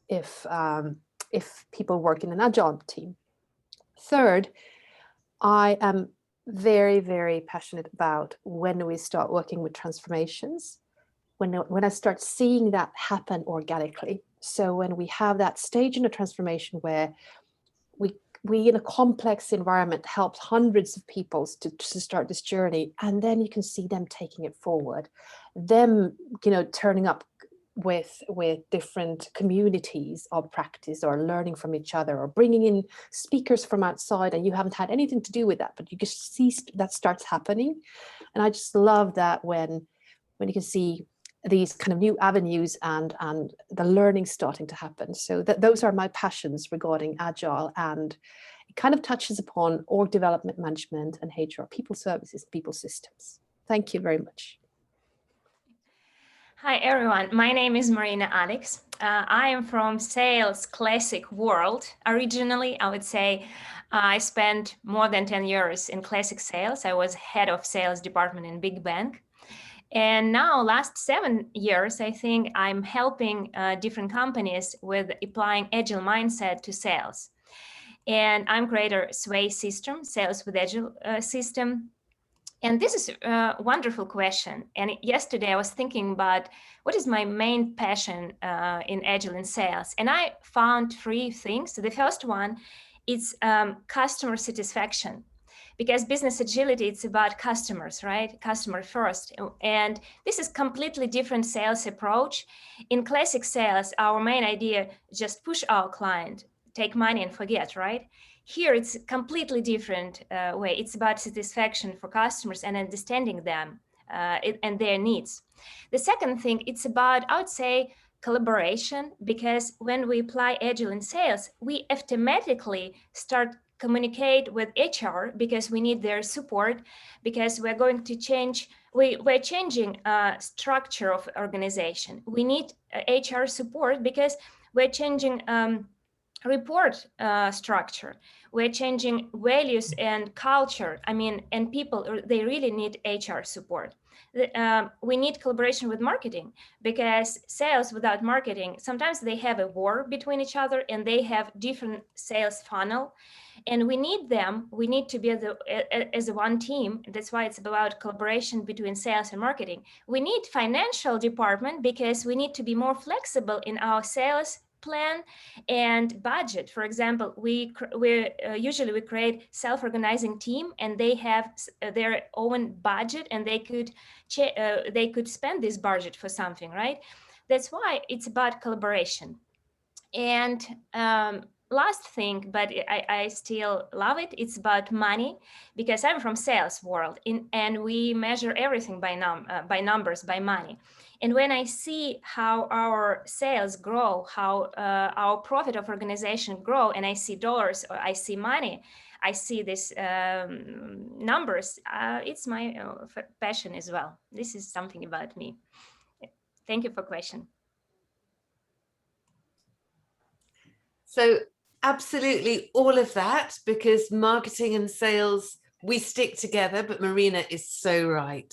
if people work in an agile team. Third, I am very, very passionate about when we start working with transformations, when I start seeing that happen organically. So when we have that stage in a transformation where we in a complex environment helped hundreds of people to start this journey, and then you can see them taking it forward, them, turning up with different communities of practice, or learning from each other, or bringing in speakers from outside, and you haven't had anything to do with that, but you just see that starts happening. And I just love that when you can see these kind of new avenues and the learning starting to happen. So those are my passions regarding Agile, and it kind of touches upon org development management and HR, people services, people systems. Thank you very much. Hi everyone, my name is Marina Alex. I am from sales classic world. Originally, I would say I spent more than 10 years in classic sales. I was head of sales department in big bank. And now last 7 years, I think I'm helping different companies with applying agile mindset to sales. And I'm creator Sway system, sales with agile system. And this is a wonderful question. And yesterday I was thinking about what is my main passion in Agile in sales. And I found 3 things. So the first one is customer satisfaction. Because business agility, it's about customers, right? Customer first. And this is completely different sales approach. In classic sales, our main idea is just push our client, take money and forget, right? Here, it's a completely different way. It's about satisfaction for customers and understanding them and their needs. The second thing, it's about, I would say, collaboration, because when we apply Agile in sales, we automatically start communicate with HR because we need their support, because we're going to change, we're changing structure of organization. We need HR support because we're changing report structure. We're changing values and culture. I mean, and people, they really need HR support. We need collaboration with marketing, because sales without marketing, sometimes they have a war between each other and they have different sales funnel. And we need them. We need to be as one team. That's why it's about collaboration between sales and marketing. We need financial department because we need to be more flexible in our sales plan and budget. For example, we usually create self-organizing team, and they have their own budget, and they could spend this budget for something, right? That's why it's about collaboration. And last thing, but I still love it, it's about money, because I'm from sales world, and we measure everything by numbers, by money. And when I see how our sales grow, how our profit of organization grow, and I see dollars, or I see money, I see these numbers, it's my passion as well. This is something about me. Thank you for question. So absolutely all of that, because marketing and sales, we stick together, but Marina is so right.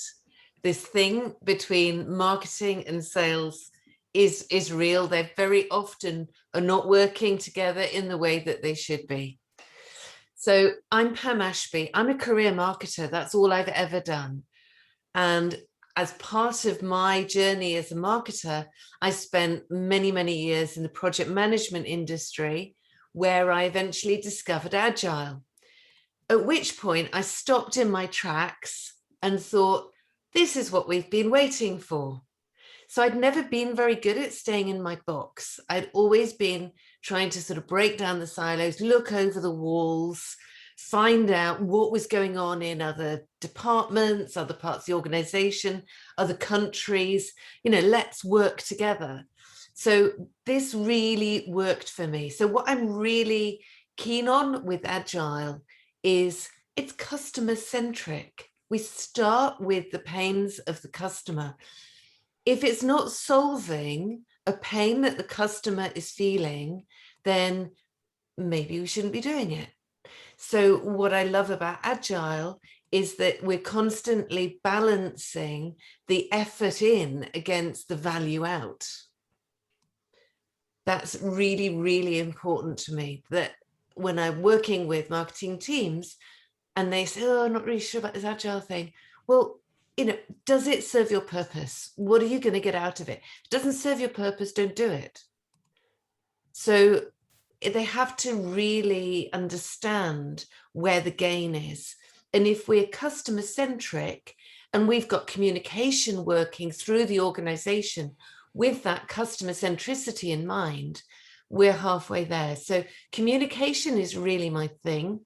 This thing between marketing and sales is real. They very often are not working together in the way that they should be. So I'm Pam Ashby. I'm a career marketer. That's all I've ever done. And as part of my journey as a marketer, I spent many, many years in the project management industry, where I eventually discovered Agile. At which point I stopped in my tracks and thought, this is what we've been waiting for. So I'd never been very good at staying in my box. I'd always been trying to sort of break down the silos, look over the walls, find out what was going on in other departments, other parts of the organization, other countries, let's work together. So this really worked for me. So what I'm really keen on with Agile is it's customer centric. We start with the pains of the customer. If it's not solving a pain that the customer is feeling, then maybe we shouldn't be doing it. So what I love about Agile is that we're constantly balancing the effort in against the value out. That's really, really important to me, that when I'm working with marketing teams and they say, oh, I'm not really sure about this agile thing. Well, does it serve your purpose? What are you going to get out of it? If it doesn't serve your purpose, don't do it. So they have to really understand where the gain is. And if we're customer centric and we've got communication working through the organization with that customer centricity in mind, we're halfway there. So communication is really my thing,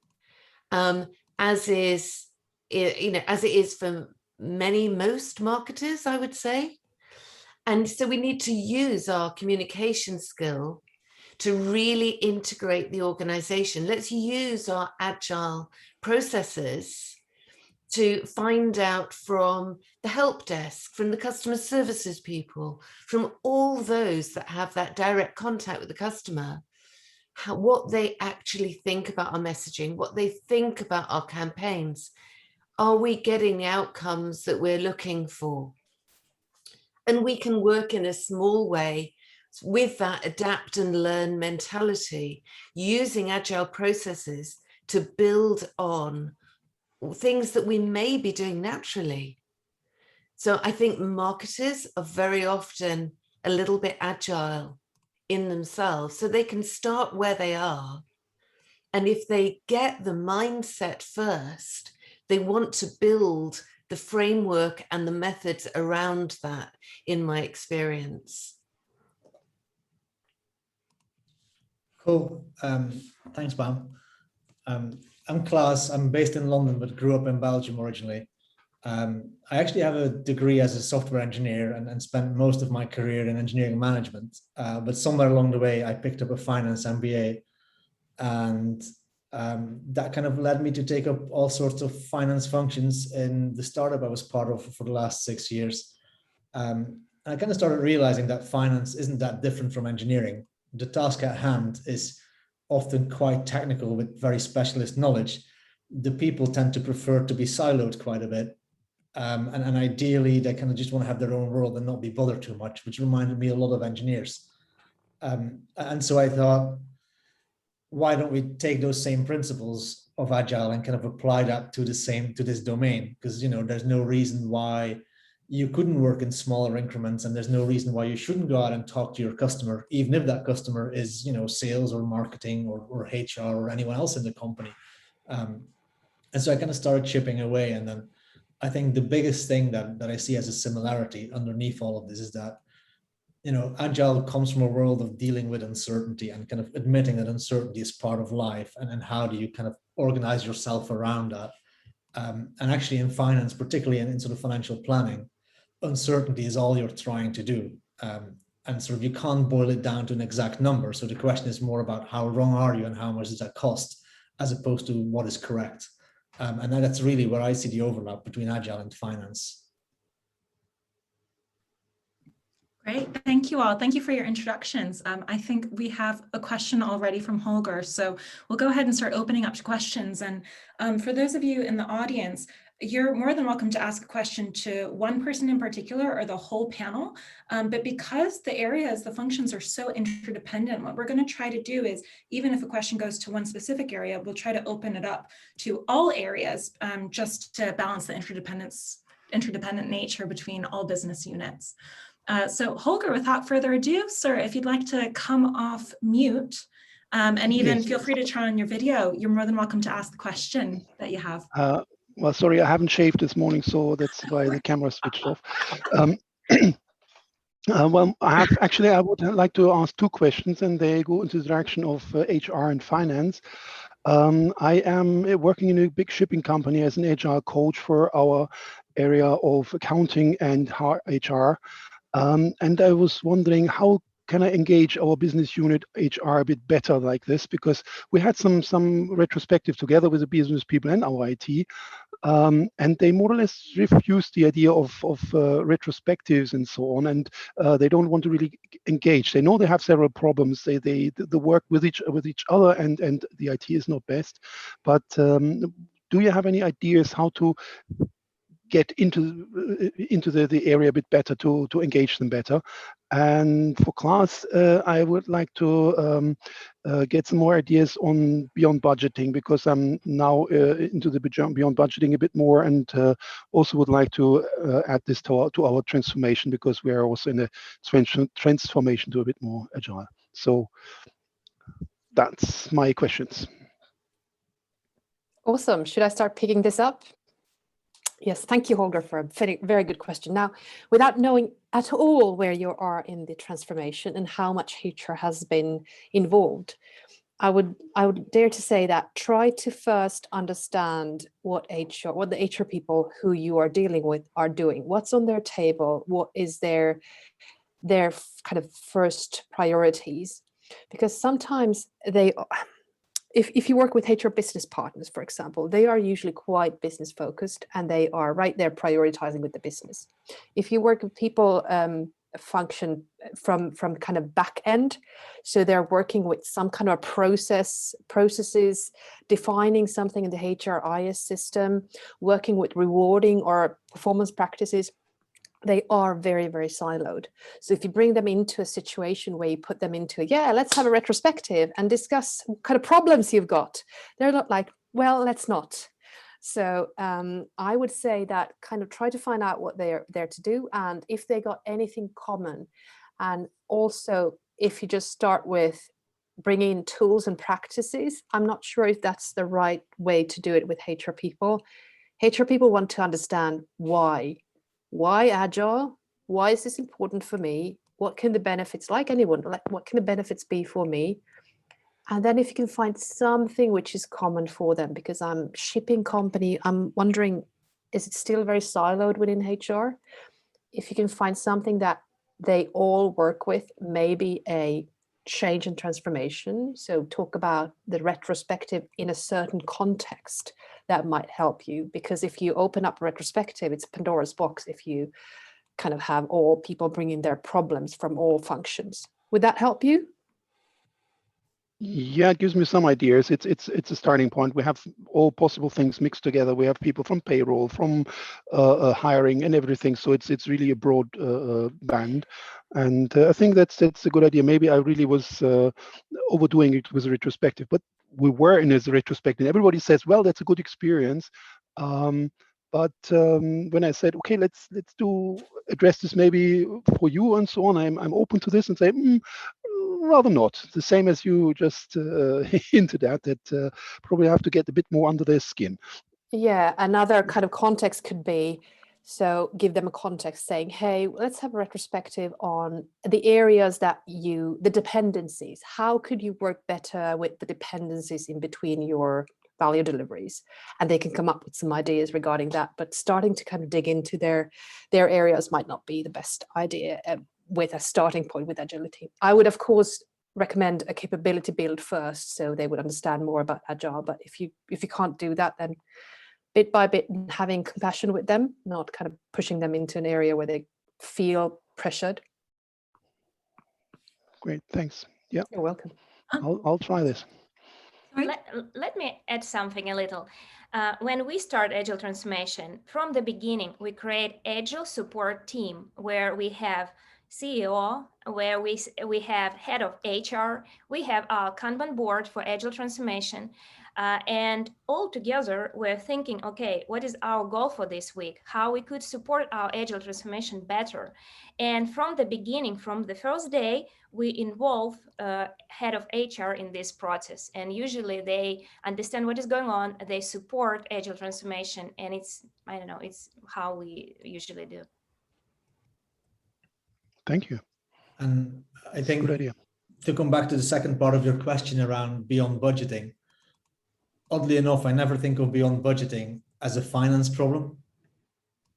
as it is for most marketers, I would say. And so we need to use our communication skill to really integrate the organization. Let's use our agile processes to find out from the help desk, from the customer services people, from all those that have that direct contact with the customer, what they actually think about our messaging, what they think about our campaigns. Are we getting the outcomes that we're looking for? And we can work in a small way with that adapt and learn mentality, using agile processes to build on things that we may be doing naturally. So I think marketers are very often a little bit agile in themselves, so they can start where they are. And if they get the mindset first, they want to build the framework and the methods around that, in my experience. Cool. Thanks, Pam. I'm Klaas. I'm based in London, but grew up in Belgium originally. I actually have a degree as a software engineer and spent most of my career in engineering management. But somewhere along the way, I picked up a finance MBA, and that kind of led me to take up all sorts of finance functions in the startup I was part of for the last 6 years. I kind of started realizing that finance isn't that different from engineering. The task at hand is often quite technical with very specialist knowledge. The people tend to prefer to be siloed quite a bit. And ideally, they kind of just want to have their own world and not be bothered too much, which reminded me a lot of engineers. And so I thought, why don't we take those same principles of Agile and kind of apply that to this domain? Because, there's no reason why you couldn't work in smaller increments, and there's no reason why you shouldn't go out and talk to your customer, even if that customer is, sales or marketing or HR or anyone else in the company. And so I kind of started chipping away. And then I think the biggest thing that I see as a similarity underneath all of this is that, Agile comes from a world of dealing with uncertainty and kind of admitting that uncertainty is part of life. And how do you kind of organize yourself around that? And actually in finance, particularly in sort of financial planning, uncertainty is all you're trying to do. And sort of you can't boil it down to an exact number. So the question is more about how wrong are you and how much does that cost, as opposed to what is correct. And that's really where I see the overlap between Agile and finance. Great, thank you all. Thank you for your introductions. I think we have a question already from Holger, so we'll go ahead and start opening up to questions. And for those of you in the audience, you're more than welcome to ask a question to one person in particular or the whole panel. But because the functions are so interdependent, what we're going to try to do is, even if a question goes to one specific area, we'll try to open it up to all areas, just to balance the interdependent nature between all business units. So Holger, without further ado, sir, if you'd like to come off mute, and even feel free to turn on your video, you're more than welcome to ask the question that you have. Well, sorry, I haven't shaved this morning, so that's why the camera switched off. Well, I would like to ask two questions, and they go into the direction of HR and finance. I am working in a big shipping company as an agile coach for our area of accounting and HR. And I was wondering, how can I engage our business unit HR a bit better like this? Because we had some retrospective together with the business people and our IT, and they more or less refused the idea of retrospectives and so on, and they don't want to really engage. They know they have several problems. They work with each other, and the IT is not best. But do you have any ideas how to get into the area a bit better, to engage them better. And for Klaas, I would like to get some more ideas on beyond budgeting, because I'm now into the beyond budgeting a bit more, and also would like to add this to our transformation, because we are also in a transformation to a bit more agile. So that's my questions. Awesome. Should I start picking this up? Yes, thank you, Holger, for a very good question. Now, without knowing at all where you are in the transformation and how much HR has been involved, I would dare to say that try to first understand what the HR people who you are dealing with are doing. What's on their table? What is their kind of first priorities? Because sometimes they, if you work with HR business partners, for example, they are usually quite business focused, and they are right there prioritizing with the business. If you work with people function from kind of back end, so they're working with some kind of processes, defining something in the HRIS system, working with rewarding or performance practices, they are very, very siloed. So if you bring them into a situation where you put them into, let's have a retrospective and discuss what kind of problems you've got, they're not like, well, let's not. So I would say that kind of try to find out what they're there to do, and if they got anything common. And also, if you just start with bringing in tools and practices, I'm not sure if that's the right way to do it with HR people. HR people want to understand why. Why Agile? Why is this important for me? What can the benefits, like anyone, what can the benefits be for me? And then if you can find something which is common for them, because I'm shipping company, I'm wondering, is it still very siloed within HR? If you can find something that they all work with, maybe a change and transformation. So talk about the retrospective in a certain context. That might help you, because if you open up retrospective, it's Pandora's box if you kind of have all people bringing their problems from all functions. Would that help you? Yeah, it gives me some ideas. It's a starting point. We have all possible things mixed together. We have people from payroll, from hiring, and everything. So it's really a broad band, and I think that's a good idea. Maybe I really was overdoing it with a retrospective, but we were in a retrospective. Everybody says, well, that's a good experience. But when I said, okay, let's address this maybe for you and so on, I'm open to this, and say, rather not. The same as you just hinted at, that probably have to get a bit more under their skin. Yeah, another kind of context could be, so give them a context saying, hey, let's have a retrospective on the areas that the dependencies. How could you work better with the dependencies in between your value deliveries? And they can come up with some ideas regarding that, but starting to kind of dig into their areas might not be the best idea with a starting point with agility. I would, of course, recommend a capability build first, so they would understand more about Agile. But if you can't do that, then bit by bit, having compassion with them, not kind of pushing them into an area where they feel pressured. Great, thanks. Yeah, you're welcome. I'll try this. Let me add something a little. When we start Agile transformation, from the beginning, we create Agile support team where we have CEO, where we have head of HR, we have our Kanban board for Agile transformation, and all together we're thinking, okay, what is our goal for this week? How we could support our Agile transformation better? And from the beginning, from the first day, we involve head of HR in this process, and usually they understand what is going on, they support Agile transformation, and it's how we usually do. Thank you. And I think, good idea. To come back to the second part of your question around beyond budgeting, oddly enough, I never think of beyond budgeting as a finance problem.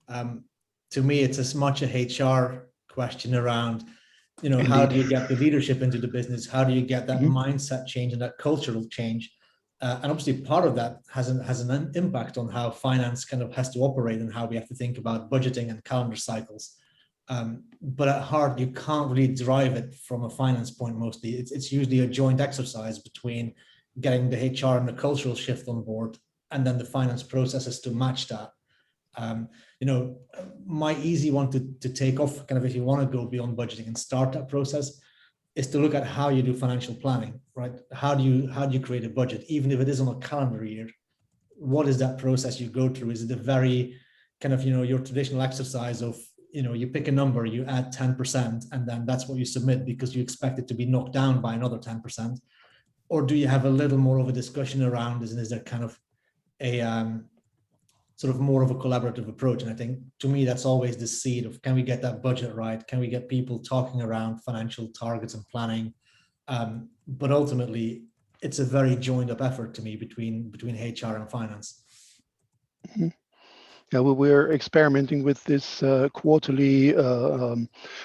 To me, it's as much a HR question around, Indeed. How do you get the leadership into the business? How do you get that mindset change and that cultural change? And obviously part of that has an impact on how finance kind of has to operate and how we have to think about budgeting and calendar cycles. But at heart, you can't really drive it from a finance point mostly. It's usually a joint exercise between getting the HR and the cultural shift on board, and then the finance processes to match that. my easy one to take off, kind of, if you want to go beyond budgeting and start that process, is to look at how you do financial planning, right? How do you create a budget, even if it is on a calendar year? What is that process you go through? Is it a very kind of, your traditional exercise of, you pick a number, you add 10%, and then that's what you submit because you expect it to be knocked down by another 10%? Or do you have a little more of a discussion around this, and is there kind of a sort of more of a collaborative approach? And I think, to me, that's always the seed of, can we get that budget right? Can we get people talking around financial targets and planning? But ultimately, it's a very joined up effort to me between HR and finance. Mm-hmm. Yeah, we're experimenting with this quarterly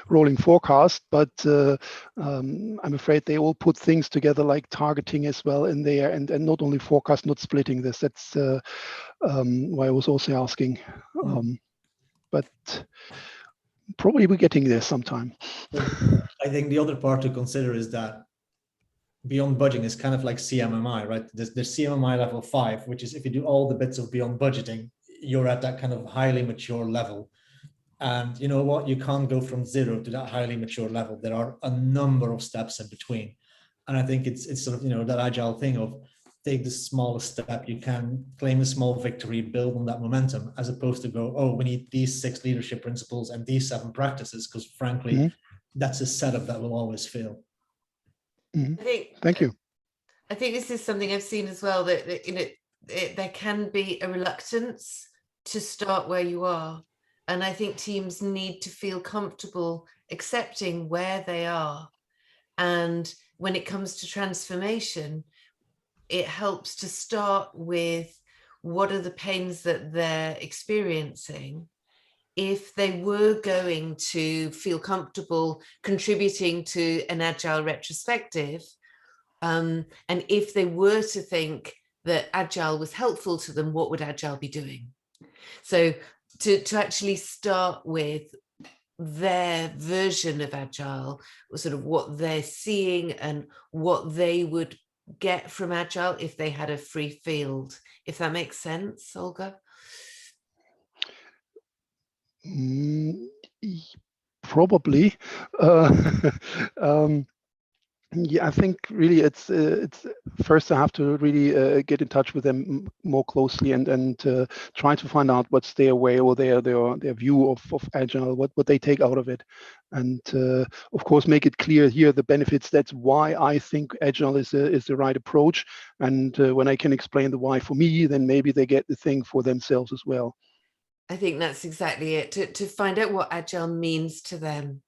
rolling forecast, but I'm afraid they all put things together like targeting as well in there, and not only forecast, not splitting this. That's why I was also asking. But probably we're getting there sometime. I think the other part to consider is that beyond budgeting is kind of like CMMI, right? There's CMMI level 5, which is if you do all the bits of beyond budgeting, you're at that kind of highly mature level. And you know what? You can't go from 0 to that highly mature level. There are a number of steps in between. And I think it's sort of, that agile thing of take the smallest step you can, claim a small victory, build on that momentum, as opposed to go, oh, we need these 6 leadership principles and these 7 practices, because frankly, that's a setup that will always fail. Thank you. I think this is something I've seen as well, that there can be a reluctance to start where you are. And I think teams need to feel comfortable accepting where they are. And when it comes to transformation, it helps to start with what are the pains that they're experiencing. If they were going to feel comfortable contributing to an agile retrospective, and if they were to think that agile was helpful to them, what would agile be doing? So to actually start with their version of agile, sort of what they're seeing and what they would get from agile if they had a free field, if that makes sense, Olga? Probably. Yeah, I think really it's first I have to really get in touch with them more closely and try to find out what's their way or their view of agile, what they take out of it, and of course make it clear here the benefits. That's why I think agile is the right approach, and when I can explain the why for me, then maybe they get the thing for themselves as well. I think that's exactly it, to find out what agile means to them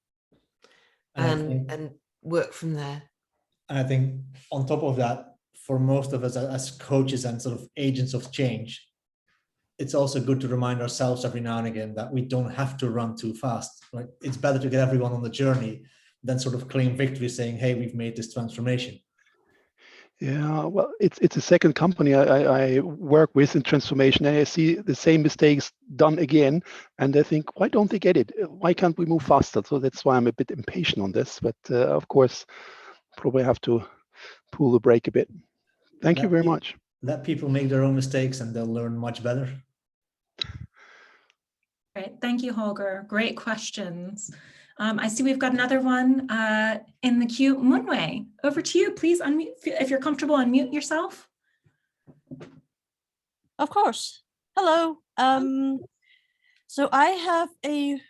and work from there. And I think on top of that, for most of us as coaches and sort of agents of change, it's also good to remind ourselves every now and again that we don't have to run too fast, right? It's better to get everyone on the journey than sort of claim victory saying, hey, we've made this transformation. Yeah, well, it's a second company I work with in transformation, and I see the same mistakes done again, and I think, why don't they get it? Why can't we move faster? So that's why I'm a bit impatient on this, but of course, probably have to pull the brake a bit. Thank you very much. Let people make their own mistakes and they'll learn much better. Great, thank you, Holger. Great questions. I see we've got another one in the queue. Munway, over to you. Please unmute, if you're comfortable, unmute yourself. Of course. Hello. So I have a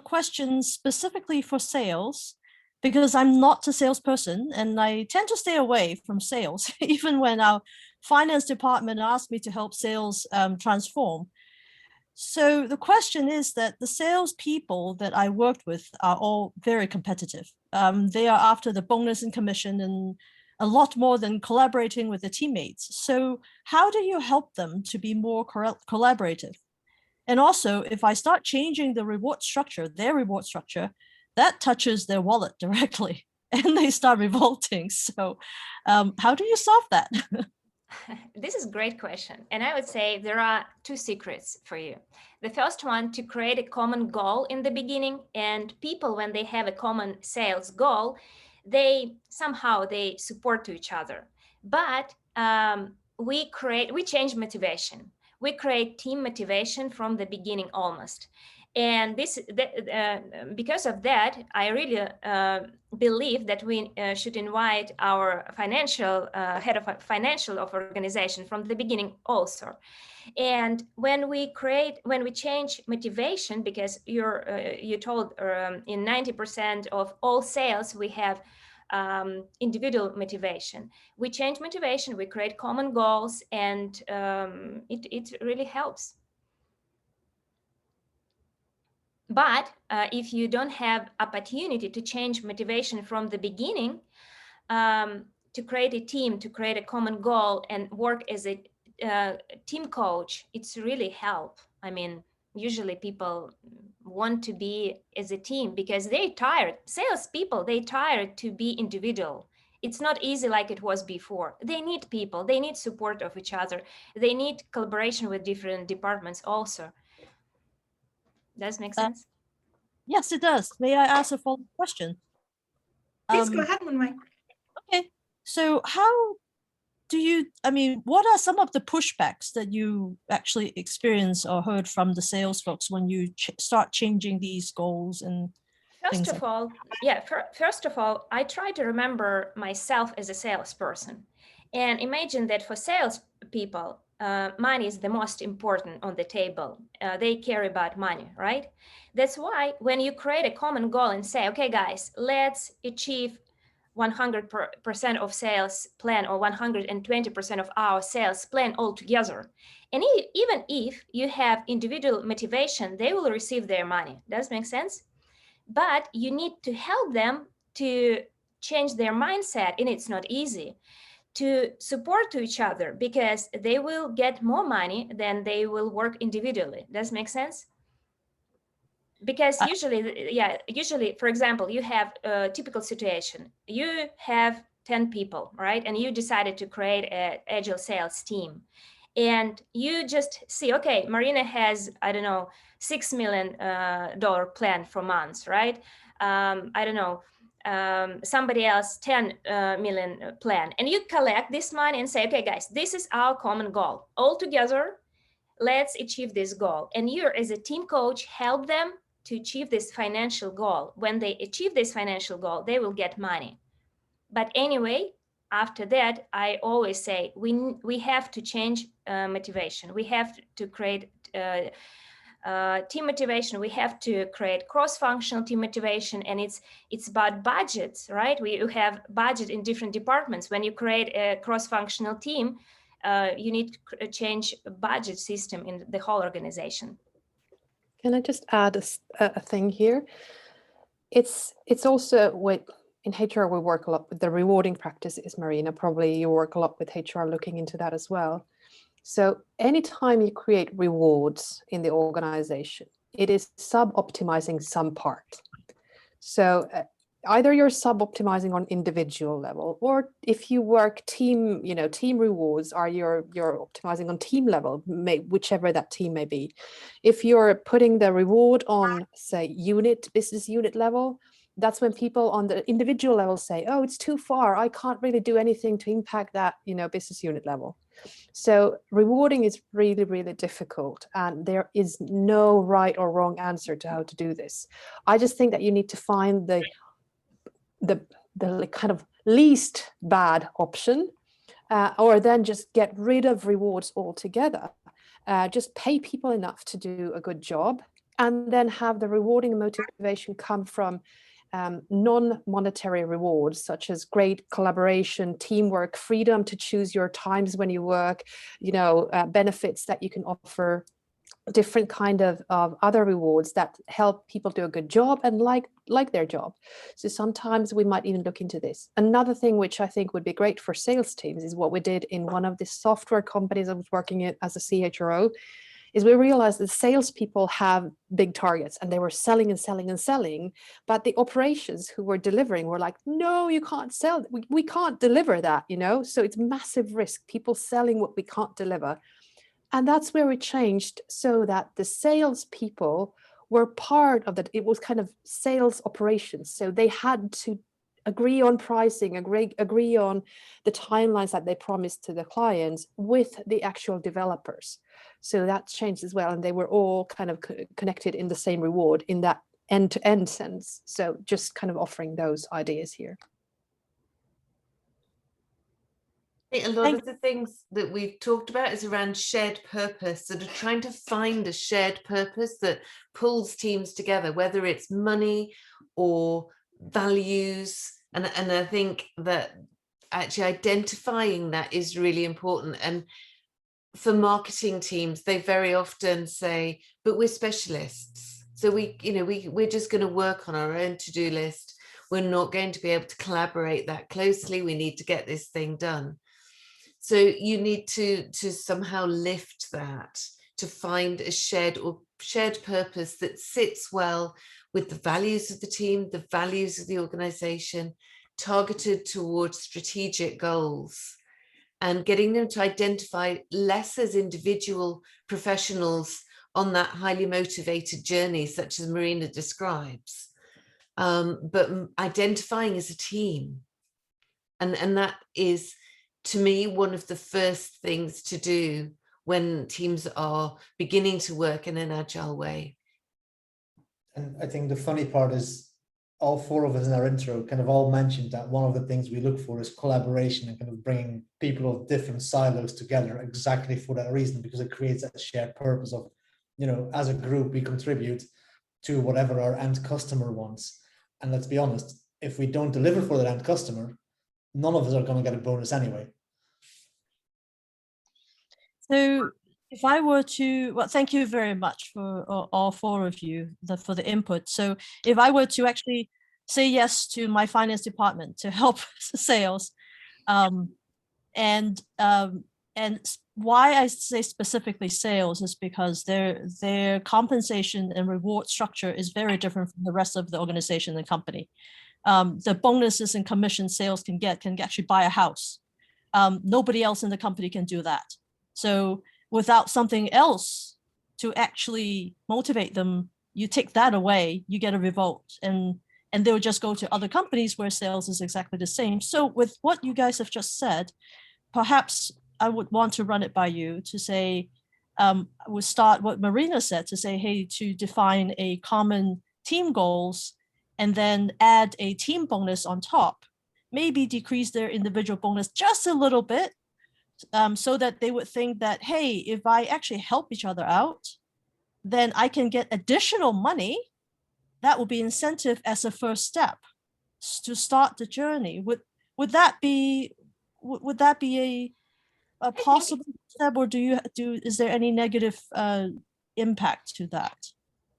question specifically for sales, because I'm not a salesperson and I tend to stay away from sales, even when our finance department asked me to help sales transform. So the question is that the salespeople that I worked with are all very competitive. They are after the bonus and commission and a lot more than collaborating with the teammates. So how do you help them to be more collaborative? And also, if I start changing the reward structure, their reward structure, that touches their wallet directly and they start revolting. So how do you solve that? This is a great question. And I would say there are 2 secrets for you. The first one, to create a common goal in the beginning, and people, when they have a common sales goal, they support to each other. But we change motivation. we create team motivation from the beginning almost. And because of that, I really believe that we should invite our financial head of financial of organization from the beginning also. And when we change motivation, because you told in 90% of all sales we have individual motivation. We change motivation, we create common goals, and it really helps. But if you don't have opportunity to change motivation from the beginning, to create a team, to create a common goal and work as a team coach, it's really help. I mean, usually people want to be as a team because they're tired. Salespeople, they're tired to be individual. It's not easy like it was before. They need people, they need support of each other. They need collaboration with different departments also. Does make sense? Yes, it does. May I ask a follow-up question? Please go ahead, Munmai. Okay, so how do you, I mean, what are some of the pushbacks that you actually experience or heard from the sales folks when you start changing these goals and First of all, I try to remember myself as a salesperson, and imagine that for salespeople, money is the most important on the table. They care about money, right? That's why when you create a common goal and say, okay, guys, let's achieve 100% of sales plan or 120% of our sales plan altogether. And even if you have individual motivation, they will receive their money. Does make sense? But you need to help them to change their mindset, and it's not easy to support to each other because they will get more money than they will work individually. Does make sense? Because usually, for example, you have a typical situation. You have 10 people, right? And you decided to create an Agile Sales team. And you just see, okay, Marina has, I don't know, $6 million plan for months, right? I don't know, somebody else 10 million plan. And you collect this money and say, okay, guys, this is our common goal. All together, let's achieve this goal. And you, as a team coach, help them to achieve this financial goal. When they achieve this financial goal, they will get money. But anyway, after that, I always say we have to change motivation. We have to create team motivation. We have to create cross-functional team motivation, and it's about budgets, right? We have budget in different departments. When you create a cross-functional team, you need to change budget system in the whole organization. Can I just add a thing here? It's also what in HR we work a lot with the rewarding practices, Marina. Probably you work a lot with HR looking into that as well. So anytime you create rewards in the organization, it is sub-optimizing some part. So either you're sub-optimizing on individual level, or if you work team, team rewards, or you're optimizing on team level, whichever that team may be. If you're putting the reward on, say, business unit level, that's when people on the individual level say, oh, it's too far. I can't really do anything to impact that, business unit level. So rewarding is really, really difficult, and there is no right or wrong answer to how to do this. I just think that you need to find the kind of least bad option, or then just get rid of rewards altogether. Just pay people enough to do a good job, and then have the rewarding motivation come from non-monetary rewards, such as great collaboration, teamwork, freedom to choose your times when you work, benefits that you can offer, different kind of other rewards that help people do a good job and like their job. So sometimes we might even look into this. Another thing which I think would be great for sales teams is what we did in one of the software companies I was working in as a CHRO, is we realized that salespeople have big targets and they were selling and selling and selling, but the operations who were delivering were like, no, you can't sell, we can't deliver that, so it's massive risk, people selling what we can't deliver. And that's where we changed so that the salespeople were part of that. It was kind of sales operations. So they had to agree on pricing, agree on the timelines that they promised to the clients with the actual developers. So that changed as well, and they were all kind of connected in the same reward in that end-to-end sense. So just kind of offering those ideas here. I think a lot of the things that we've talked about is around shared purpose, sort of trying to find a shared purpose that pulls teams together, whether it's money or values. And I think that actually identifying that is really important. And for marketing teams, they very often say, but we're specialists. So we're just going to work on our own to-do list. We're not going to be able to collaborate that closely. We need to get this thing done. So you need to somehow lift that, to find a shared purpose that sits well with the values of the team, the values of the organization, targeted towards strategic goals, and getting them to identify less as individual professionals on that highly motivated journey, such as Marina describes, but identifying as a team. And that is, to me, one of the first things to do when teams are beginning to work in an agile way. And I think the funny part is all four of us in our intro kind of all mentioned that one of the things we look for is collaboration and kind of bringing people of different silos together exactly for that reason, because it creates that shared purpose of, as a group, we contribute to whatever our end customer wants. And let's be honest, if we don't deliver for that end customer, none of us are going to get a bonus anyway. So if I were to, well, thank you very much for all four of you for the input. So if I were to actually say yes to my finance department to help sales, and why I say specifically sales is because their compensation and reward structure is very different from the rest of the organization and company. The bonuses and commission sales can actually buy a house. Nobody else in the company can do that. So without something else to actually motivate them, you take that away, you get a revolt, and they'll just go to other companies where sales is exactly the same. So with what you guys have just said, perhaps I would want to run it by you to say, we'll start what Marina said, to say, hey, to define a common team goals and then add a team bonus on top, maybe decrease their individual bonus just a little bit, so that they would think that, hey, if I actually help each other out, then I can get additional money. That would be incentive as a first step to start the journey. Would that be a possible step, or is there any negative impact to that?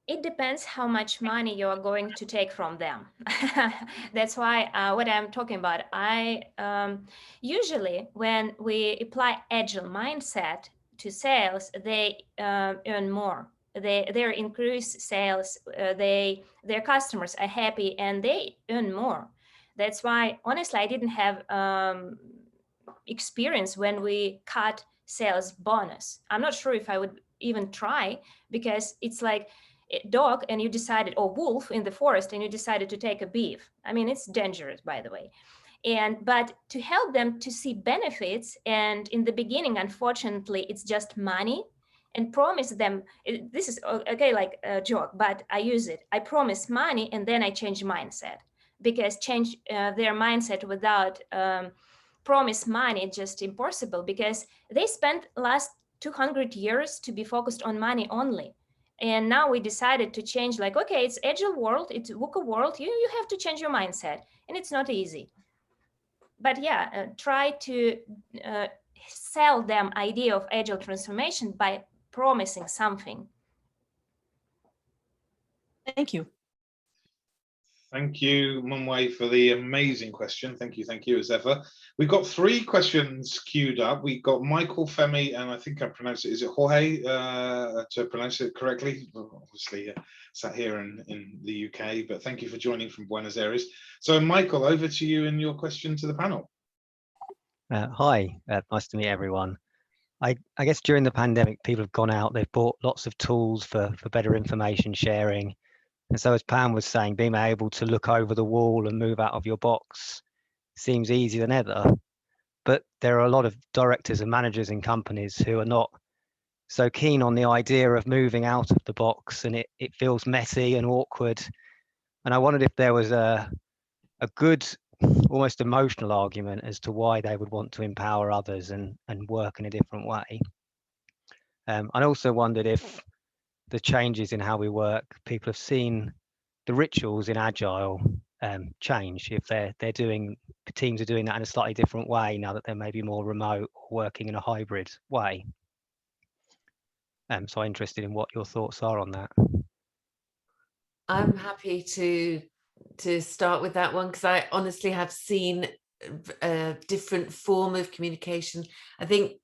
It depends how much money you are going to take from them. That's why what I'm talking about. I usually, when we apply agile mindset to sales, they earn more. Their increased sales, their customers are happy and they earn more. That's why, honestly, I didn't have experience when we cut sales bonus. I'm not sure if I would even try, because it's like a dog and you decided, or wolf in the forest, and you decided to take a beef. I mean, it's dangerous, by the way. But to help them to see benefits, and in the beginning, unfortunately, it's just money, and promise them, this is okay, like a joke, but I use it. I promise money and then I change mindset, because change their mindset without promise money just impossible, because they spent last 200 years to be focused on money only. And now we decided to change, like, okay, it's agile world, it's VUCA world, you have to change your mindset, and it's not easy. But yeah, try to sell them idea of agile transformation by promising something. Thank you. Thank you, Munway, for the amazing question. Thank you, as ever. We've got 3 questions queued up. We've got Michael Femi, and I think I pronounced it, is it Jorge, to pronounce it correctly? Obviously, sat here in the UK, but thank you for joining from Buenos Aires. So, Michael, over to you and your question to the panel. Hi, nice to meet everyone. I guess during the pandemic, people have gone out, they've bought lots of tools for better information sharing, And so as Pam was saying, being able to look over the wall and move out of your box seems easier than ever. But there are a lot of directors and managers in companies who are not so keen on the idea of moving out of the box, and it feels messy and awkward. And I wondered if there was a good, almost emotional argument as to why they would want to empower others and work in a different way. I also wondered if the changes in how we work, people have seen the rituals in Agile change, if teams are doing that in a slightly different way now that they're maybe more remote or working in a hybrid way. So I'm interested in what your thoughts are on that. I'm happy to start with that one, because I honestly have seen a different form of communication. I think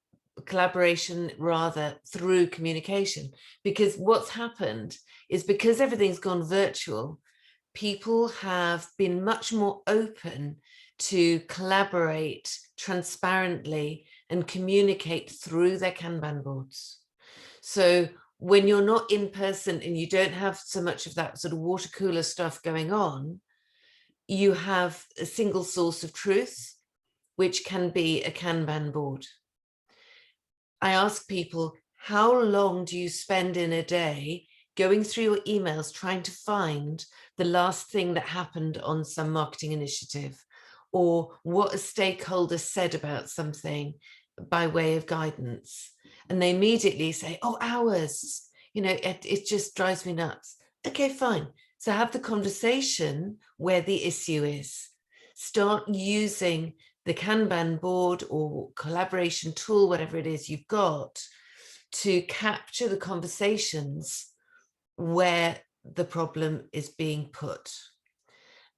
collaboration rather through communication, because what's happened is, because everything's gone virtual, people have been much more open to collaborate transparently and communicate through their Kanban boards. So when you're not in person and you don't have so much of that sort of water cooler stuff going on, you have a single source of truth, which can be a Kanban board. I ask people, how long do you spend in a day going through your emails trying to find the last thing that happened on some marketing initiative, or what a stakeholder said about something by way of guidance? And they immediately say, oh, hours, it just drives me nuts. Okay, fine. So have the conversation where the issue is. Start using the Kanban board or collaboration tool, whatever it is you've got, to capture the conversations where the problem is being put.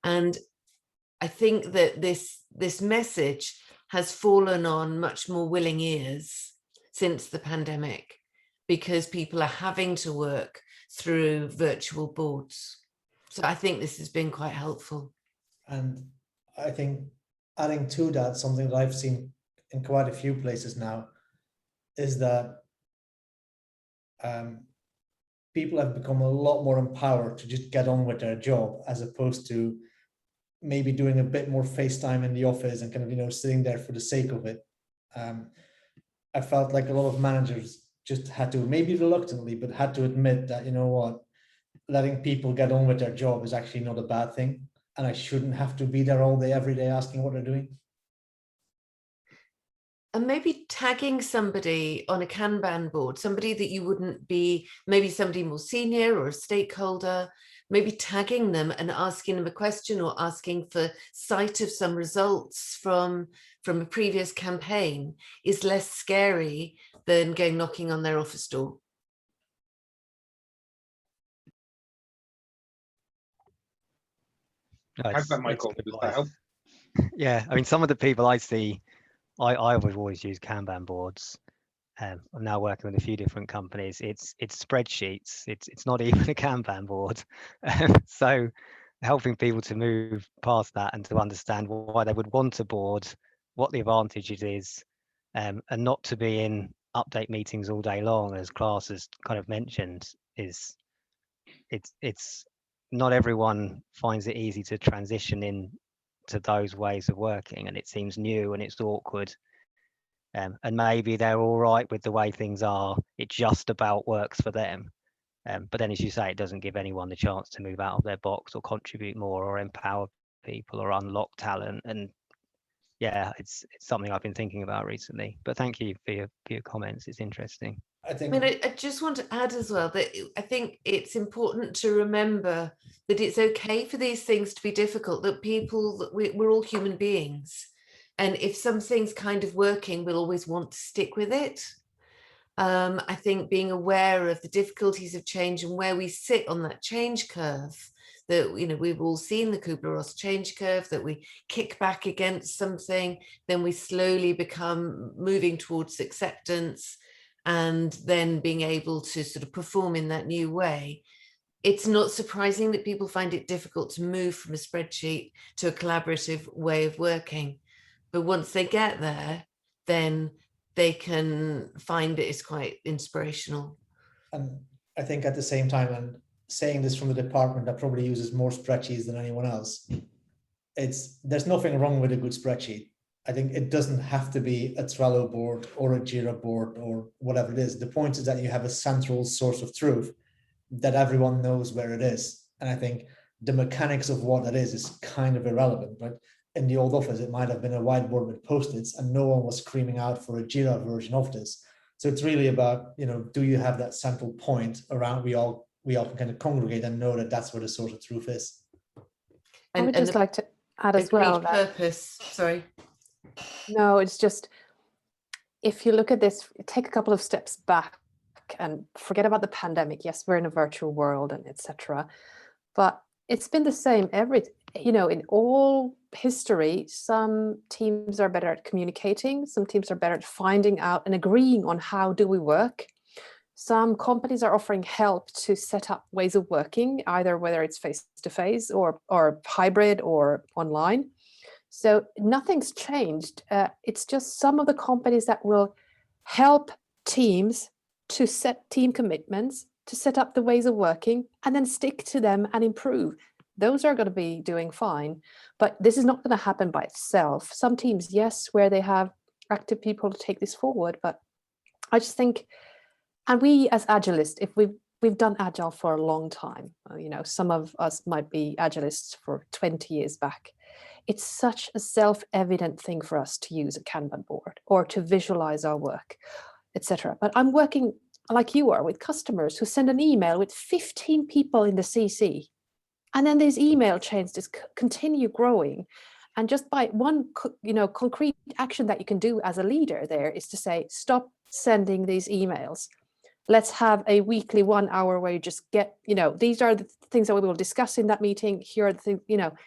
And I think that this message has fallen on much more willing ears since the pandemic, because people are having to work through virtual boards. So I think this has been quite helpful. And I think adding to that, something that I've seen in quite a few places now, is that people have become a lot more empowered to just get on with their job, as opposed to maybe doing a bit more FaceTime in the office and kind of, sitting there for the sake of it. I felt like a lot of managers just had to, maybe reluctantly, but had to admit that, letting people get on with their job is actually not a bad thing. And I shouldn't have to be there all day, every day, asking what they're doing. And maybe tagging somebody on a Kanban board, somebody that you wouldn't be, maybe somebody more senior or a stakeholder, maybe tagging them and asking them a question, or asking for sight of some results from a previous campaign, is less scary than going knocking on their office door. How's that, Michael? Does that help? Yeah, I mean, some of the people I see, I would always use Kanban boards. I'm now working with a few different companies. It's spreadsheets. It's not even a Kanban board. So helping people to move past that and to understand why they would want a board, what the advantages is, and not to be in update meetings all day long, as Klaas has kind of mentioned, it's not everyone finds it easy to transition in to those ways of working, and it seems new and it's awkward. And maybe they're all right with the way things are. It just about works for them. But then, as you say, it doesn't give anyone the chance to move out of their box or contribute more or empower people or unlock talent. And yeah, it's something I've been thinking about recently. But thank you for your comments. It's interesting. I just want to add as well that I think it's important to remember that it's okay for these things to be difficult, that we're all human beings. And if something's kind of working, we'll always want to stick with it. I think being aware of the difficulties of change and where we sit on that change curve, that we've all seen the Kubler-Ross change curve, that we kick back against something, then we slowly become moving towards acceptance, and then being able to sort of perform in that new way. It's not surprising that people find it difficult to move from a spreadsheet to a collaborative way of working. But once they get there, then they can find it is quite inspirational. And I think at the same time, and saying this from the department that probably uses more spreadsheets than anyone else. There's nothing wrong with a good spreadsheet. I think it doesn't have to be a Trello board or a Jira board or whatever it is. The point is that you have a central source of truth that everyone knows where it is. And I think the mechanics of what that is kind of irrelevant, right? In the old office, it might have been a whiteboard with Post-its and no one was screaming out for a Jira version of this. So it's really about, do you have that central point around we all can kind of congregate and know that that's where the source of truth is. I would just like to add as well that purpose. Sorry. No, it's just, if you look at this, take a couple of steps back and forget about the pandemic. Yes, we're in a virtual world and etc. But it's been the same in all history. Some teams are better at communicating. Some teams are better at finding out and agreeing on how do we work. Some companies are offering help to set up ways of working, either whether it's face-to-face or hybrid or online. So nothing's changed. It's just some of the companies that will help teams to set team commitments, to set up the ways of working, and then stick to them and improve. Those are going to be doing fine, but this is not going to happen by itself. Some teams, yes, where they have active people to take this forward, but I just think, and we as Agilists, if we've done Agile for a long time, some of us might be Agilists for 20 years back. It's such a self-evident thing for us to use a Kanban board or to visualize our work, etc. But I'm working like you are with customers who send an email with 15 people in the CC. And then these email chains just continue growing. And just by one, concrete action that you can do as a leader there is to say, stop sending these emails. Let's have a weekly 1 hour where you just get, these are the things that we will discuss in that meeting. Here are the things,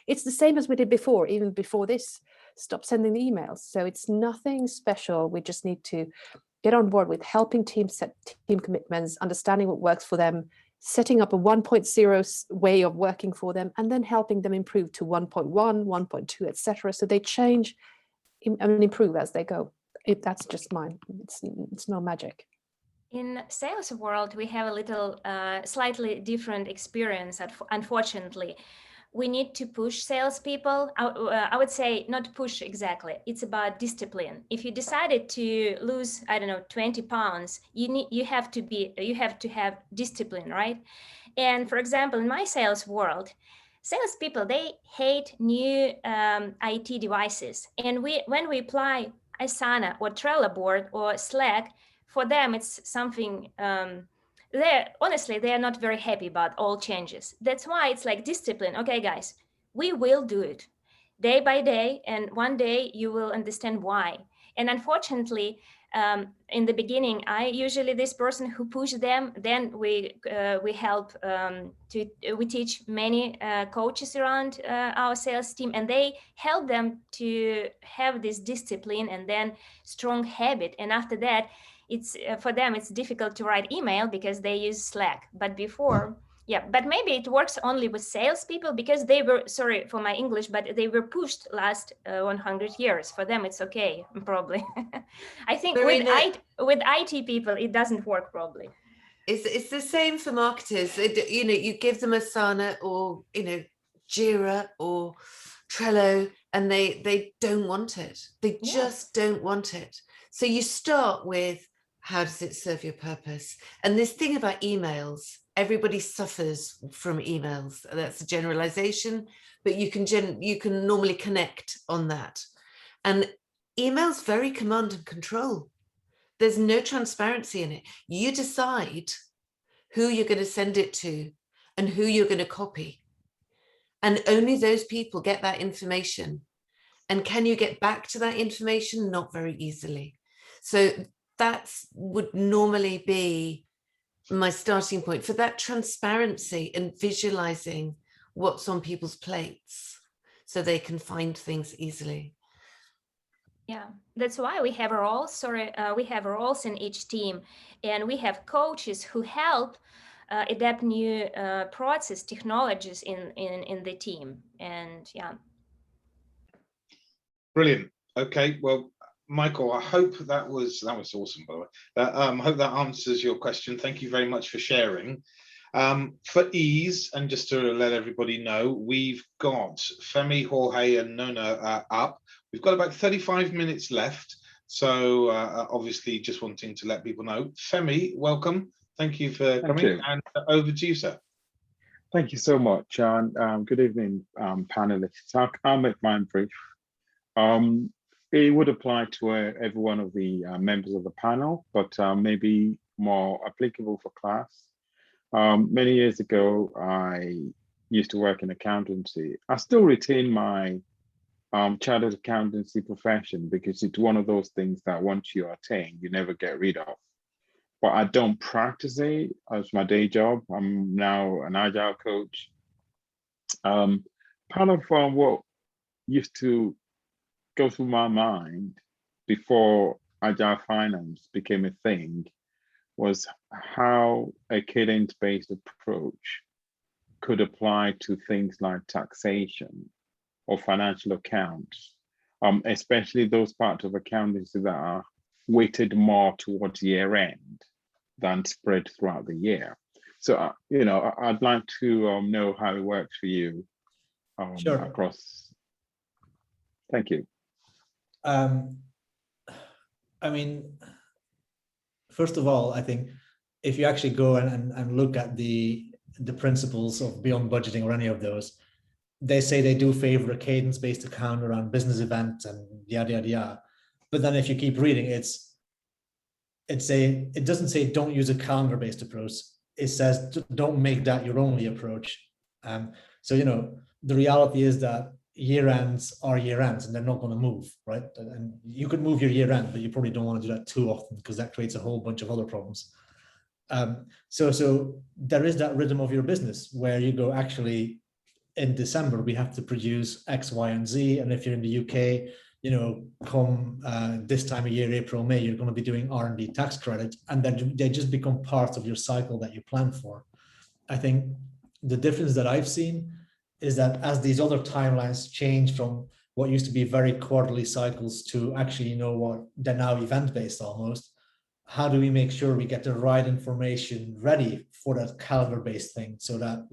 it's the same as we did before, even before this, stop sending the emails. So it's nothing special. We just need to get on board with helping teams set team commitments, understanding what works for them, setting up a 1.0 way of working for them, and then helping them improve to 1.1, 1.2, etc. So they change and improve as they go. That's just mine. It's no magic. In sales world, we have a little slightly different experience, unfortunately. We need to push salespeople. I would say not push exactly. It's about discipline. If you decided to lose, 20 pounds, you have to have discipline, right? And for example, in my sales world, salespeople, they hate new IT devices. And when we apply Asana or Trello board or Slack, for them, it's something, they're not very happy about all changes. That's why it's like discipline. Okay, guys, we will do it day by day. And one day you will understand why. And unfortunately, in the beginning, I usually this person who push them, then we help we teach many coaches around our sales team, and they help them to have this discipline and then strong habit. And after that, it's for them it's difficult to write email because they use Slack. But before, but maybe it works only with salespeople because they were, sorry for my English, but they were pushed last 100 years. For them, it's okay, probably. I think Marina, with IT people, it doesn't work probably. It's the same for marketers. You give them Asana or Jira or Trello, and they don't want it. They just don't want it. So you start with, how does it serve your purpose? And this thing about emails, everybody suffers from emails. That's a generalization, but you can normally connect on that. And email's very command and control. There's no transparency in it. You decide who you're going to send it to and who you're going to copy. And only those people get that information. And can you get back to that information? Not very easily. So that would normally be my starting point for that transparency and visualizing what's on people's plates so they can find things easily. Yeah, that's why we have roles. We have roles in each team, and we have coaches who help adapt new process technologies in the team. And Brilliant. Okay, well, Michael, I hope that was awesome, by the way. I hope that answers your question. Thank you very much for sharing. For ease, and just to let everybody know, we've got Femi, Jorge, and Nona up. We've got about 35 minutes left. So obviously just wanting to let people know. Femi, welcome. Thank you for coming. And over to you, sir. Thank you so much. And good evening, panelists. I'll make mine brief. It would apply to every one of the members of the panel, but maybe more applicable for class. Many years ago, I used to work in accountancy. I still retain my chartered accountancy profession because it's one of those things that once you attain, you never get rid of. But I don't practice it as my day job. I'm now an agile coach. Part of what used to go through my mind before agile finance became a thing was how a cadence-based approach could apply to things like taxation or financial accounts, especially those parts of accountancy that are weighted more towards year end than spread throughout the year. So, I'd like to know how it works for you Sure. across. Thank you. I mean, first of all, I think if you actually go and look at the principles of beyond budgeting or any of those, they say they do favor a cadence-based account around business events and yada, yada, yada. But then if you keep reading, it doesn't say don't use a calendar-based approach. It says don't make that your only approach. So, the reality is that year ends are year ends and they're not going to move, right? And you could move your year end, but you probably don't want to do that too often because that creates a whole bunch of other problems. So there is that rhythm of your business where you go, actually, in December, we have to produce X, Y, and Z. And if you're in the UK, come this time of year, April, May, you're going to be doing R&D tax credits, and then they just become part of your cycle that you plan for. I think the difference that I've seen is that as these other timelines change from what used to be very quarterly cycles to actually, what they're now event-based almost, how do we make sure we get the right information ready for that calendar-based thing so that,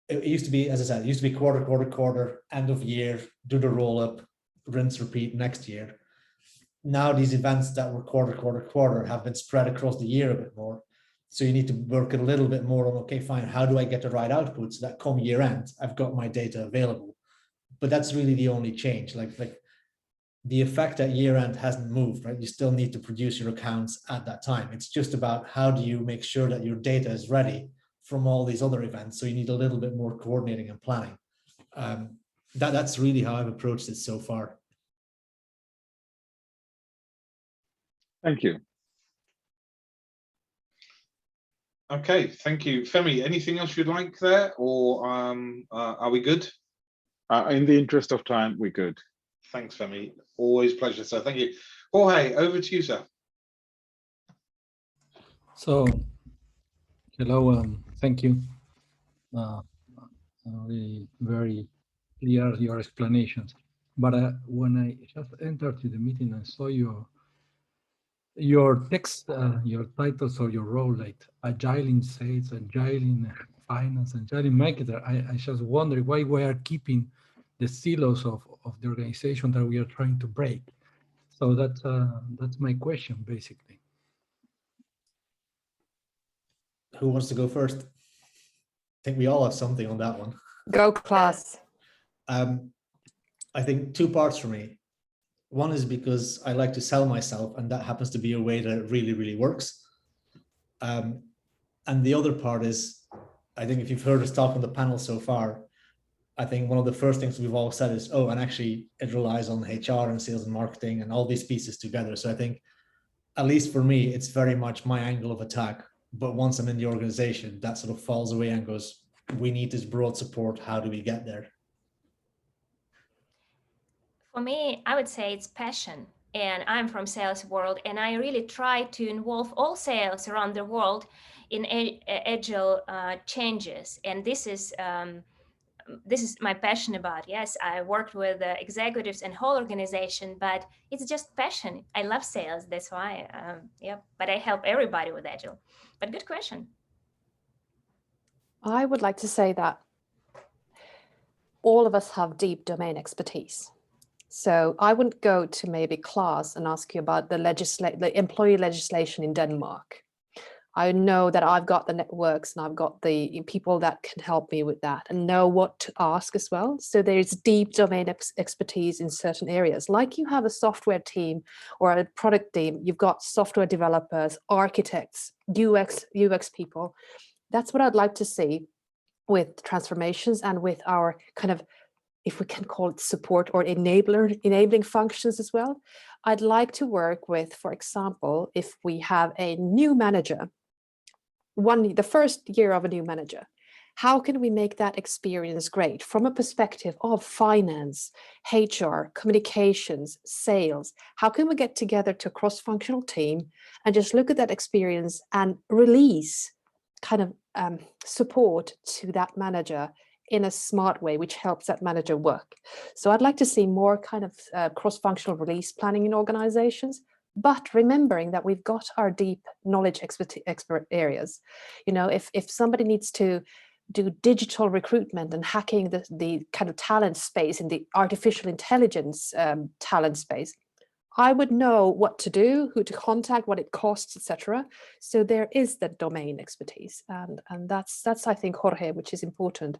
it used to be, as I said, it used to be quarter, end of year, do the roll up, rinse, repeat next year. Now these events that were quarter have been spread across the year a bit more. So you need to work a little bit more on, okay, fine, how do I get the right output so that come year end, I've got my data available. But that's really the only change. Like the effect at year end hasn't moved, right? You still need to produce your accounts at that time. It's just about how do you make sure that your data is ready from all these other events. So you need a little bit more coordinating and planning. That's really how I've approached it so far. Thank you. Okay, thank you. Femi, anything else you'd like there, or are we good? In the interest of time, we're good. Thanks, Femi. Always a pleasure, sir. Thank you. Jorge, over to you, sir. So, hello, thank you. Really very clear your explanations. But when I just entered to the meeting and saw your text, your titles or your role, like Agile in Sales, Agile in Finance, Agile in Marketer, I just wonder why we are keeping the silos of the organization that we are trying to break. So that's my question, basically. Who wants to go first? I think we all have something on that one. Go, class. I think two parts for me. One is because I like to sell myself, and that happens to be a way that really, really works. And the other part is, I think if you've heard us talk on the panel so far, I think one of the first things we've all said is, oh, and actually it relies on HR and sales and marketing and all these pieces together. So I think, at least for me, it's very much my angle of attack. But once I'm in the organization, that sort of falls away and goes, we need this broad support. How do we get there? For me, I would say it's passion. And I'm from sales world, and I really try to involve all sales around the world in agile changes. And this is my passion about. Yes, I worked with executives and whole organization, but it's just passion. I love sales, that's why. Yeah, but I help everybody with agile. But good question. I would like to say that all of us have deep domain expertise. So I wouldn't go to maybe Klaas and ask you about the employee legislation in Denmark. I know that I've got the networks and I've got the people that can help me with that and know what to ask as well. So there's deep domain expertise in certain areas. Like you have a software team or a product team, you've got software developers, architects, UX people. That's what I'd like to see with transformations and with our kind of, if we can call it support or enabling functions as well. I'd like to work with, for example, if we have a new manager, the first year of a new manager, how can we make that experience great from a perspective of finance, HR, communications, sales? How can we get together to a cross-functional team and just look at that experience and release kind of support to that manager in a smart way, which helps that manager work? So I'd like to see more kind of cross-functional release planning in organizations, but remembering that we've got our deep knowledge expert areas. You know, if somebody needs to do digital recruitment and hacking the kind of talent space in the artificial intelligence talent space, I would know what to do, who to contact, what it costs, etc. So there is that domain expertise, and that's I think, Jorge, which is important.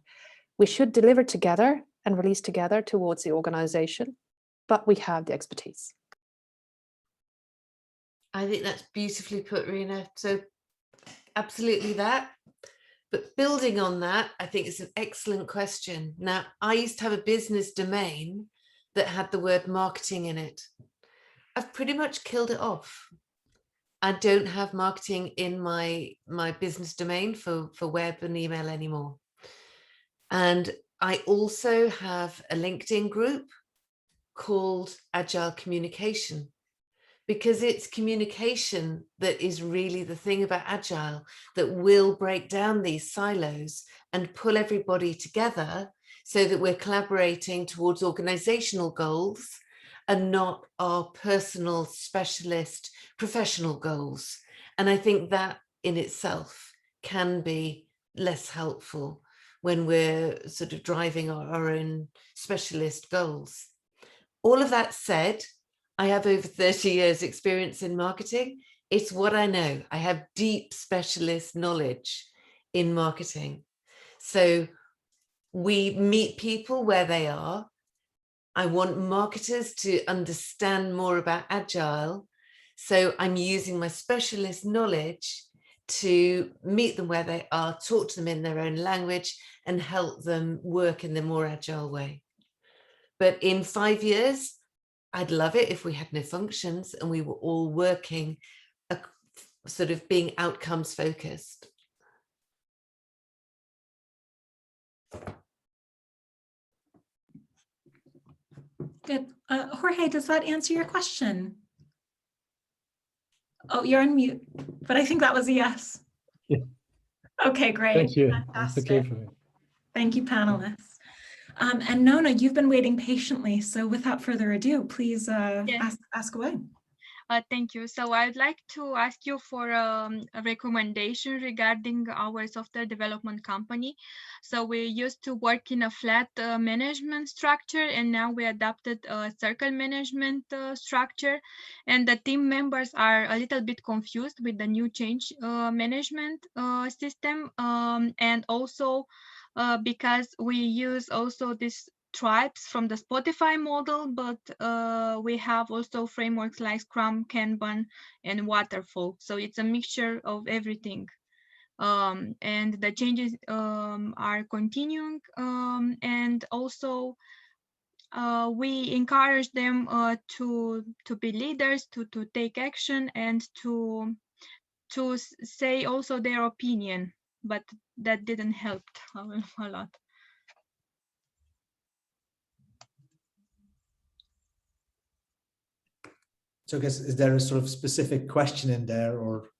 We should deliver together and release together towards the organization, but we have the expertise. I think that's beautifully put, Rina. So absolutely that. But building on that, I think it's an excellent question. Now, I used to have a business domain that had the word marketing in it. I've pretty much killed it off. I don't have marketing in my business domain for web and email anymore. And I also have a LinkedIn group called Agile Communication, because it's communication that is really the thing about Agile that will break down these silos and pull everybody together so that we're collaborating towards organizational goals and not our personal specialist professional goals. And I think that in itself can be less helpful when we're sort of driving our own specialist goals. All of that said, I have over 30 years experience in marketing. It's what I know. I have deep specialist knowledge in marketing. So we meet people where they are. I want marketers to understand more about Agile. So I'm using my specialist knowledge to meet them where they are, talk to them in their own language, and help them work in the more Agile way. But in 5 years, I'd love it if we had no functions and we were all working, sort of being outcomes focused. Good. Jorge, does that answer your question? Oh, you're on mute, but I think that was a yes. Yeah. Okay, great. Thank you. Fantastic. That's okay for me. Thank you, panelists. And Nona, you've been waiting patiently. So without further ado, please ask away. Thank you. So I'd like to ask you for a recommendation regarding our software development company. So we used to work in a flat management structure, and now we adopted a circle management structure. And the team members are a little bit confused with the new change management system. And also because we use also this tribes from the Spotify model, but we have also frameworks like Scrum, Kanban, and Waterfall. So it's a mixture of everything. And the changes are continuing. And also we encourage them to be leaders, to take action, and to say also their opinion, but that didn't help a lot. So I guess, is there a sort of specific question in there, or?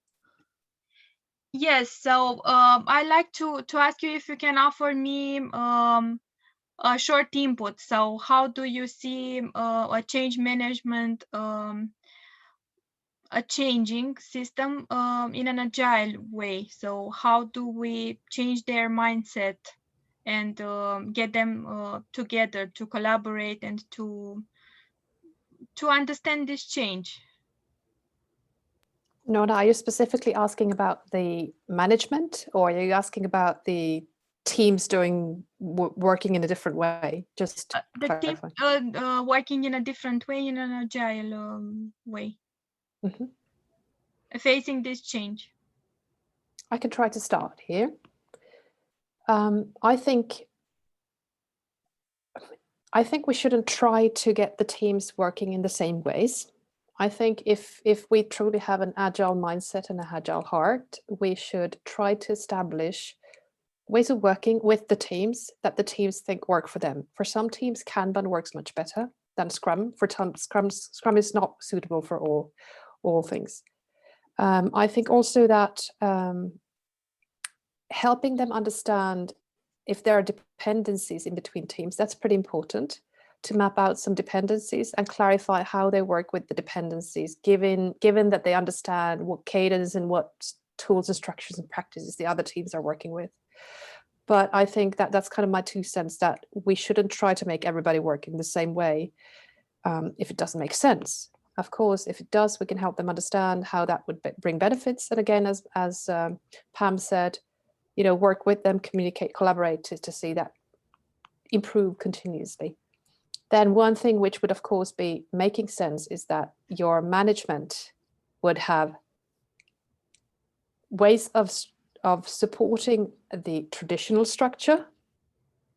Yes, so I'd like to ask you if you can offer me a short input. So how do you see a change management a changing system in an agile way. So how do we change their mindset and get them together to collaborate and to understand this change? Nona, are you specifically asking about the management, or are you asking about the teams working in a different way? Just to The team clarify. working in a different way, in an agile way, Mhm. facing this change. I can try to start here. I think we shouldn't try to get the teams working in the same ways. I think if we truly have an agile mindset and an agile heart, we should try to establish ways of working with the teams that the teams think work for them. For some teams, Kanban works much better than Scrum. For Scrum is not suitable for all things. I think also that helping them understand if there are dependencies in between teams, that's pretty important, to map out some dependencies and clarify how they work with the dependencies, given that they understand what cadence and what tools and structures and practices the other teams are working with. But I think that that's kind of my 2 cents, that we shouldn't try to make everybody work in the same way if it doesn't make sense. Of course, if it does, we can help them understand how that would bring benefits. And again, as Pam said, work with them, communicate, collaborate to see that improve continuously. Then one thing which would, of course, be making sense is that your management would have ways of supporting the traditional structure,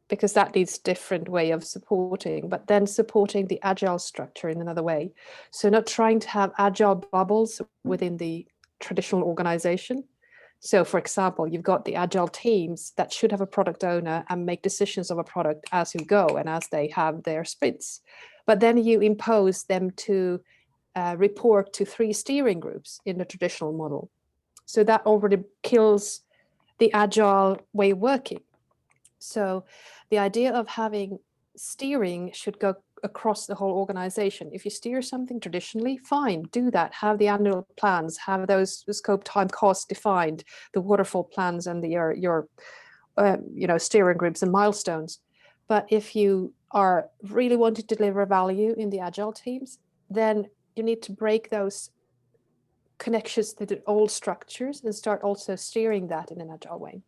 because that needs different way of supporting, but then supporting the agile structure in another way. So not trying to have agile bubbles within the traditional organization. So for example, you've got the agile teams that should have a product owner and make decisions of a product as you go and as they have their sprints. But then you impose them to report to 3 steering groups in the traditional model. So that already kills the agile way of working. So the idea of having steering should go across the whole organization. If you steer something traditionally, fine, do that. Have the annual plans, have those scope, time, cost defined, the waterfall plans, and your steering groups and milestones. But if you are really wanting to deliver value in the agile teams, then you need to break those connections to the old structures and start also steering that in an agile way.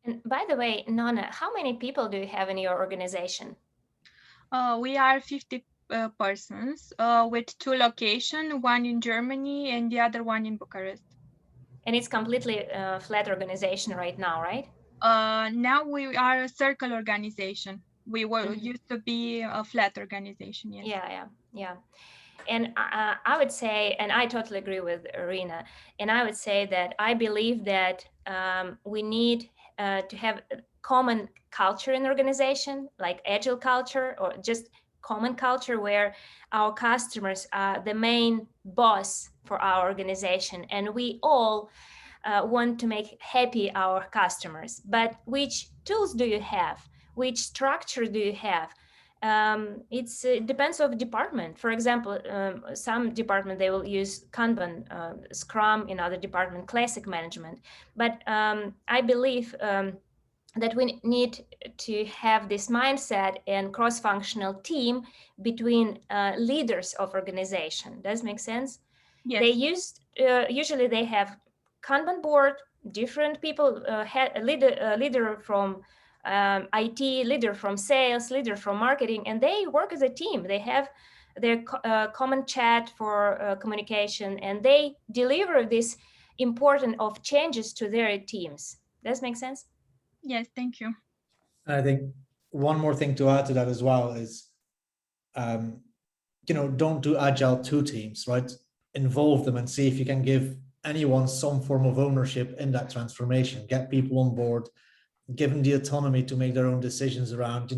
And by the way, Nona, how many people do you have in your organization? We are 50 persons with 2 locations, one in Germany and the other one in Bucharest. And it's completely flat organization right now, right? Now we are a circle organization. We were used to be a flat organization. Yes. Yeah. And I would say, and I totally agree with Marina, and I would say that I believe that we need to have a common culture in the organization, like agile culture or just common culture, where our customers are the main boss for our organization, and we all want to make happy our customers. But which tools do you have? Which structure do you have? It depends on the department. For example, some department, they will use Kanban, Scrum, in other department, classic management. But I believe that we need to have this mindset and cross-functional team between leaders of organization. Does make sense? Yes. They usually they have Kanban board, different people, leader from IT, leader from sales, leader from marketing, and they work as a team. They have their common chat for communication, and they deliver this important of changes to their teams. Does make sense? Yes, thank you. I think one more thing to add to that as well is, don't do agile 2 teams, right? Involve them and see if you can give anyone some form of ownership in that transformation. Get people on board, give them the autonomy to make their own decisions around,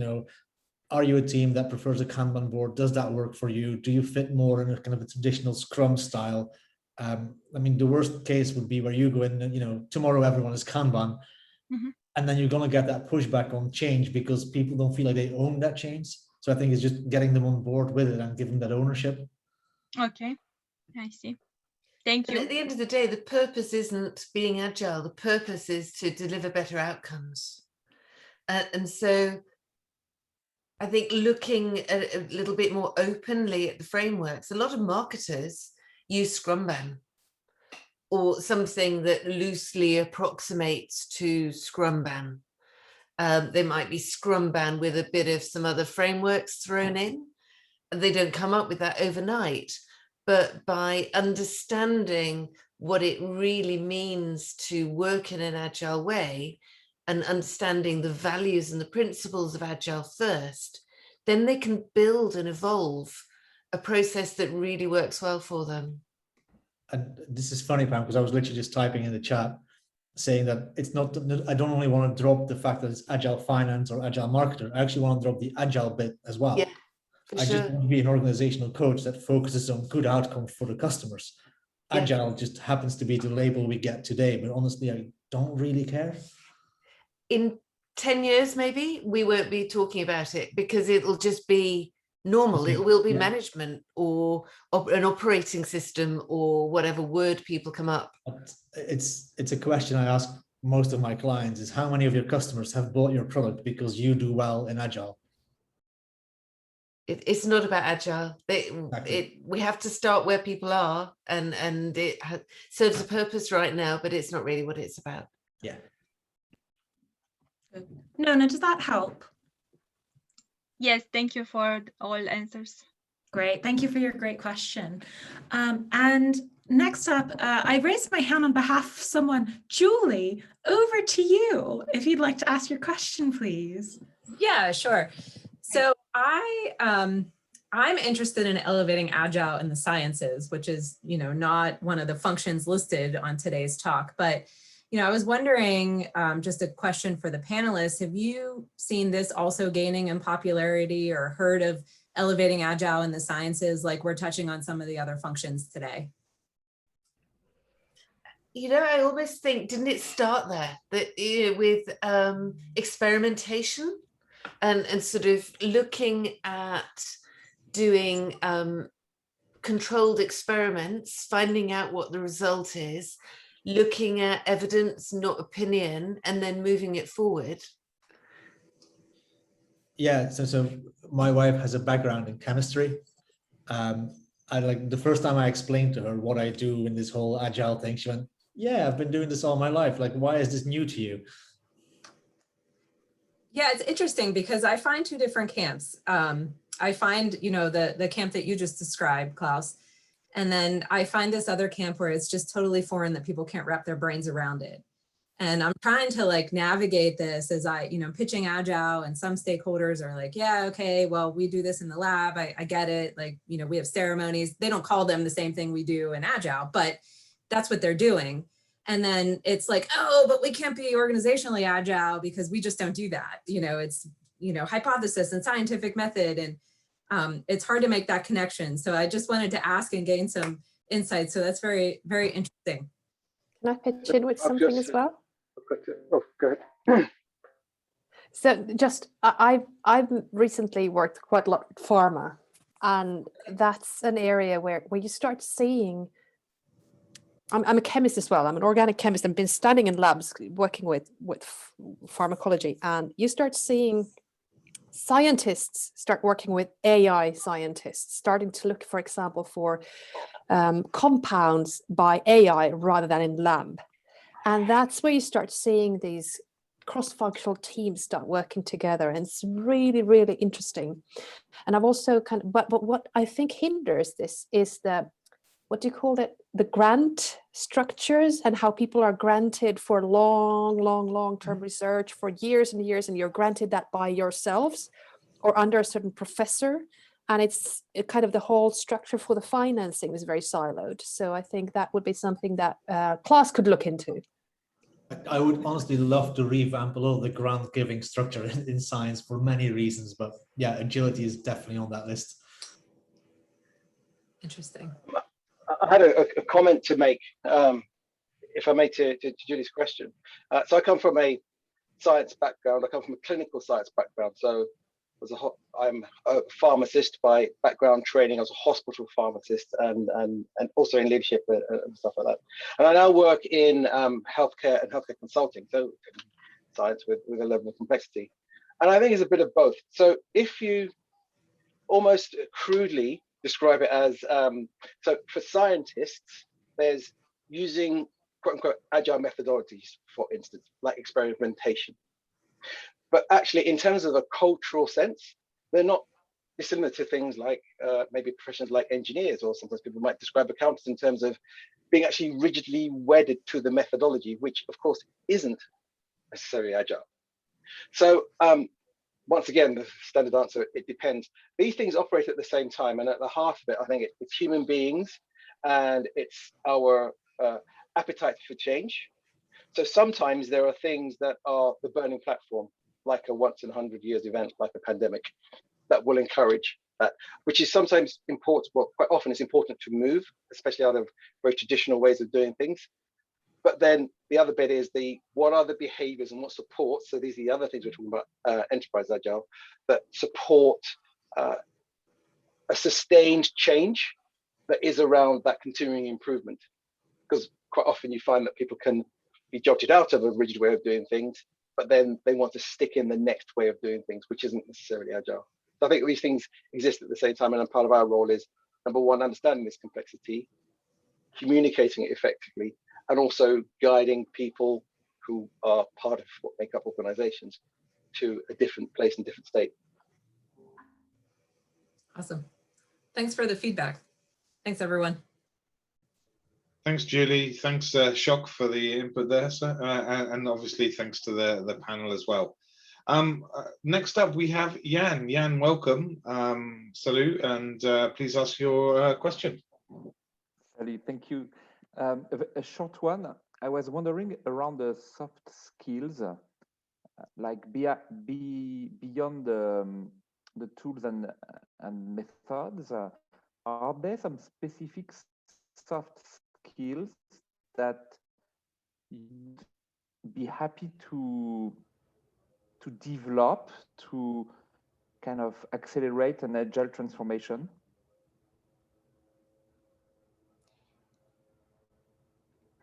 are you a team that prefers a Kanban board? Does that work for you? Do you fit more in a kind of a traditional Scrum style? The worst case would be where you go in and, tomorrow everyone is Kanban. Mm-hmm. And then you're going to get that pushback on change because people don't feel like they own that change. So I think it's just getting them on board with it and giving that ownership. Okay. I see. Thank And you. at the end of the day, the purpose isn't being agile. The purpose is to deliver better outcomes. And so I think looking at a little bit more openly at the frameworks, a lot of marketers use Scrumban or something that loosely approximates to Scrumban. There might be Scrumban with a bit of some other frameworks thrown in. And they don't come up with that overnight. But by understanding what it really means to work in an agile way and understanding the values and the principles of agile first, then they can build and evolve a process that really works well for them. And this is funny, Pam, because I was literally just typing in the chat saying that it's not, I don't only want to drop the fact that it's agile finance or agile marketer, I actually want to drop the agile bit as well. Yeah, I just want to be an organizational coach that focuses on good outcomes for the customers. Yeah. Agile just happens to be the label we get today, but honestly, I don't really care. In 10 years, maybe we won't be talking about it because it'll just be normal. It will be management or an operating system or whatever word people come up. It's a question I ask most of my clients is how many of your customers have bought your product because you do well in agile? It's not about agile. We have to start where people are, and it serves a purpose right now, but it's not really what it's about. Yeah. Nona, does that help? Yes, thank you for all answers. Great, thank you for your great question. And next up, I raised my hand on behalf of someone. Julie, over to you. If you'd like to ask your question, please. Yeah, sure. So I'm interested in elevating Agile in the sciences, which is, not one of the functions listed on today's talk, but I was wondering, just a question for the panelists, have you seen this also gaining in popularity or heard of elevating Agile in the sciences like we're touching on some of the other functions today? I almost think, didn't it start there? That with experimentation and sort of looking at doing controlled experiments, finding out what the result is, looking at evidence, not opinion, and then moving it forward. Yeah, so my wife has a background in chemistry. The first time I explained to her what I do in this whole agile thing, she went, yeah, I've been doing this all my life. Like, why is this new to you? Yeah, it's interesting because I find two different camps. I find, the camp that you just described, Klaus, and then I find this other camp where it's just totally foreign that people can't wrap their brains around it. And I'm trying to navigate this as pitching Agile, and some stakeholders are like, yeah, okay, well, we do this in the lab. I get it. We have ceremonies. They don't call them the same thing we do in Agile, but that's what they're doing. And then it's like, oh, but we can't be organizationally agile because we just don't do that. It's, hypothesis and scientific method. And it's hard to make that connection. So I just wanted to ask and gain some insight. So that's very, very interesting. Can I pitch in with something as well? Oh, go ahead. So I've recently worked quite a lot with pharma, and that's an area where you start seeing, I'm a chemist as well. I'm an organic chemist and been standing in labs working with pharmacology, and you start seeing scientists start working with AI scientists, starting to look, for example, for compounds by AI rather than in lab. And that's where you start seeing these cross-functional teams start working together. And it's really, really interesting. And I've also but what I think hinders this is what do you call it? The grant structures and how people are granted for long-term research for years and years, and you're granted that by yourselves or under a certain professor. And it's kind of the whole structure for the financing is very siloed. So I think that would be something that Klaus could look into. I would honestly love to revamp a lot of the grant giving structure in science for many reasons, but yeah, agility is definitely on that list. Interesting. I had a comment to make, if I may, to Julie's question. So I come from a science background. I come from a clinical science background. So I'm a pharmacist by background training. I was a hospital pharmacist and also in leadership and stuff like that. And I now work in healthcare and healthcare consulting, so science with a level of complexity. And I think it's a bit of both. So if you almost crudely describe it as, so for scientists, there's using quote unquote agile methodologies, for instance, like experimentation. But actually, in terms of a cultural sense, they're not dissimilar to things like maybe professions like engineers, or sometimes people might describe accountants in terms of being actually rigidly wedded to the methodology, which of course isn't necessarily agile. So once again, the standard answer, it depends. These things operate at the same time, and at the heart of it, I think it's human beings, and it's our appetite for change. So sometimes there are things that are the burning platform, like a once in 100 years event, like a pandemic, that will encourage that, which is sometimes important, well, quite often it's important to move, especially out of very traditional ways of doing things. But then the other bit is what are the behaviors and what supports, so these are the other things we're talking about, enterprise agile, that support a sustained change that is around that continuing improvement. Because quite often you find that people can be jolted out of a rigid way of doing things, but then they want to stick in the next way of doing things, which isn't necessarily agile. So I think these things exist at the same time, and part of our role is, number one, understanding this complexity, communicating it effectively, and also guiding people who are part of what make up organizations to a different place and different state. Awesome. Thanks for the feedback. Thanks, everyone. Thanks, Julie. Thanks, Shock, for the input there, sir. And obviously thanks to the panel as well. Next up, we have Jan. Jan, welcome. Salut, and please ask your question. Salut, thank you. A short one. I was wondering around the soft skills, like beyond the tools and methods, are there some specific soft skills that you'd be happy to develop to kind of accelerate an agile transformation?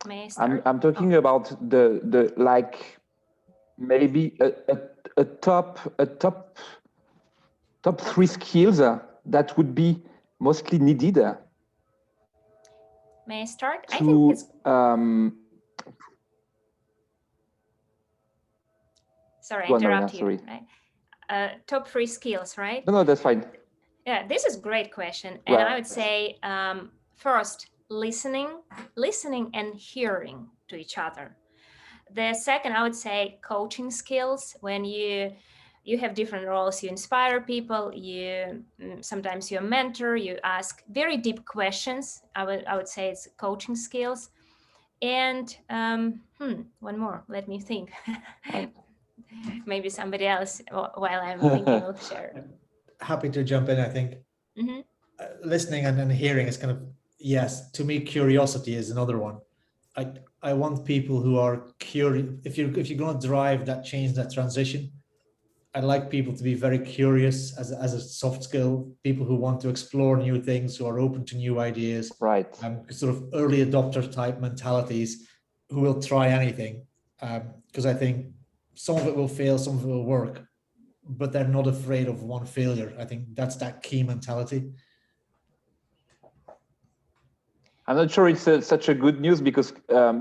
May I start? I'm talking about the like maybe a top 3 skills that would be mostly needed. May I start? I think it's sorry, I interrupt you. Right? Top 3 skills, right? No, that's fine. Yeah, this is a great question. And right. I would say, first, listening and hearing to each other. The second, I would say, coaching skills. When you have different roles, you inspire people, sometimes you're a mentor, you ask very deep questions. I would say it's coaching skills. And one more, let me think. Maybe somebody else while I'm thinking will share. Happy to jump in, I think. Listening and then hearing is kind of, yes, to me, curiosity is another one. I want people who are curious. If you're going to drive that change, that transition, I'd like people to be very curious as a soft skill, people who want to explore new things, who are open to new ideas, right? Sort of early adopter type mentalities, who will try anything. Because I think some of it will fail, some of it will work, but they're not afraid of one failure. I think that's that key mentality. I'm not sure it's such a good news, because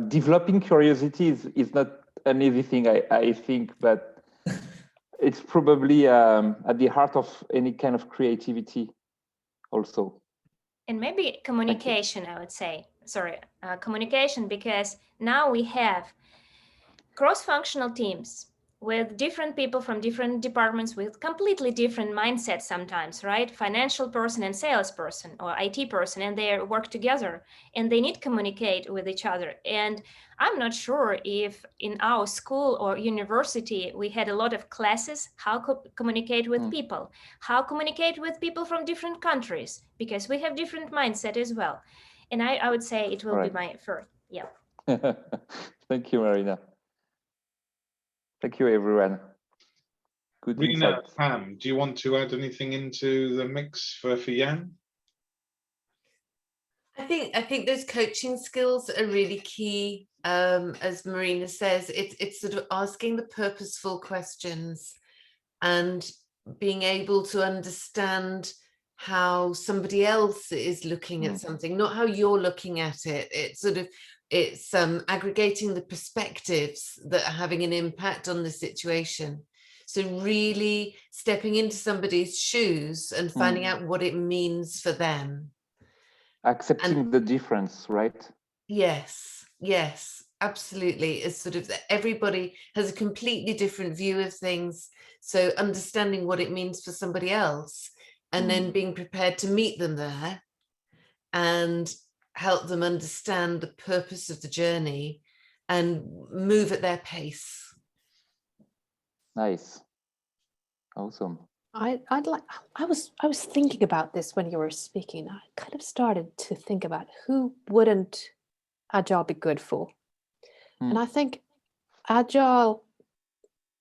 developing curiosity is not an easy thing, I think, but it's probably at the heart of any kind of creativity also. And maybe communication, I would say. Sorry, communication, because now we have cross-functional teams with different people from different departments with completely different mindsets sometimes, right? Financial person and salesperson or IT person, and they work together and they need to communicate with each other. And I'm not sure if in our school or university, we had a lot of classes, how communicate with people, how communicate with people from different countries, because we have different mindset as well. And I would say it will be my first, yeah. Thank you, Marina. Thank you, everyone. good Rina, insight. Pam, do you want to add anything into the mix for Jan? I think those coaching skills are really key. As Marina says, it's sort of asking the purposeful questions and being able to understand how somebody else is looking at something, not how you're looking at it. It's aggregating the perspectives that are having an impact on the situation. So really stepping into somebody's shoes and finding out what it means for them. Accepting the difference, right? Yes, absolutely. It's sort of that everybody has a completely different view of things. So understanding what it means for somebody else and then being prepared to meet them there and help them understand the purpose of the journey and move at their pace. Nice. Awesome. I was thinking about this when you were speaking. I kind of started to think about who wouldn't Agile be good for? And I think Agile,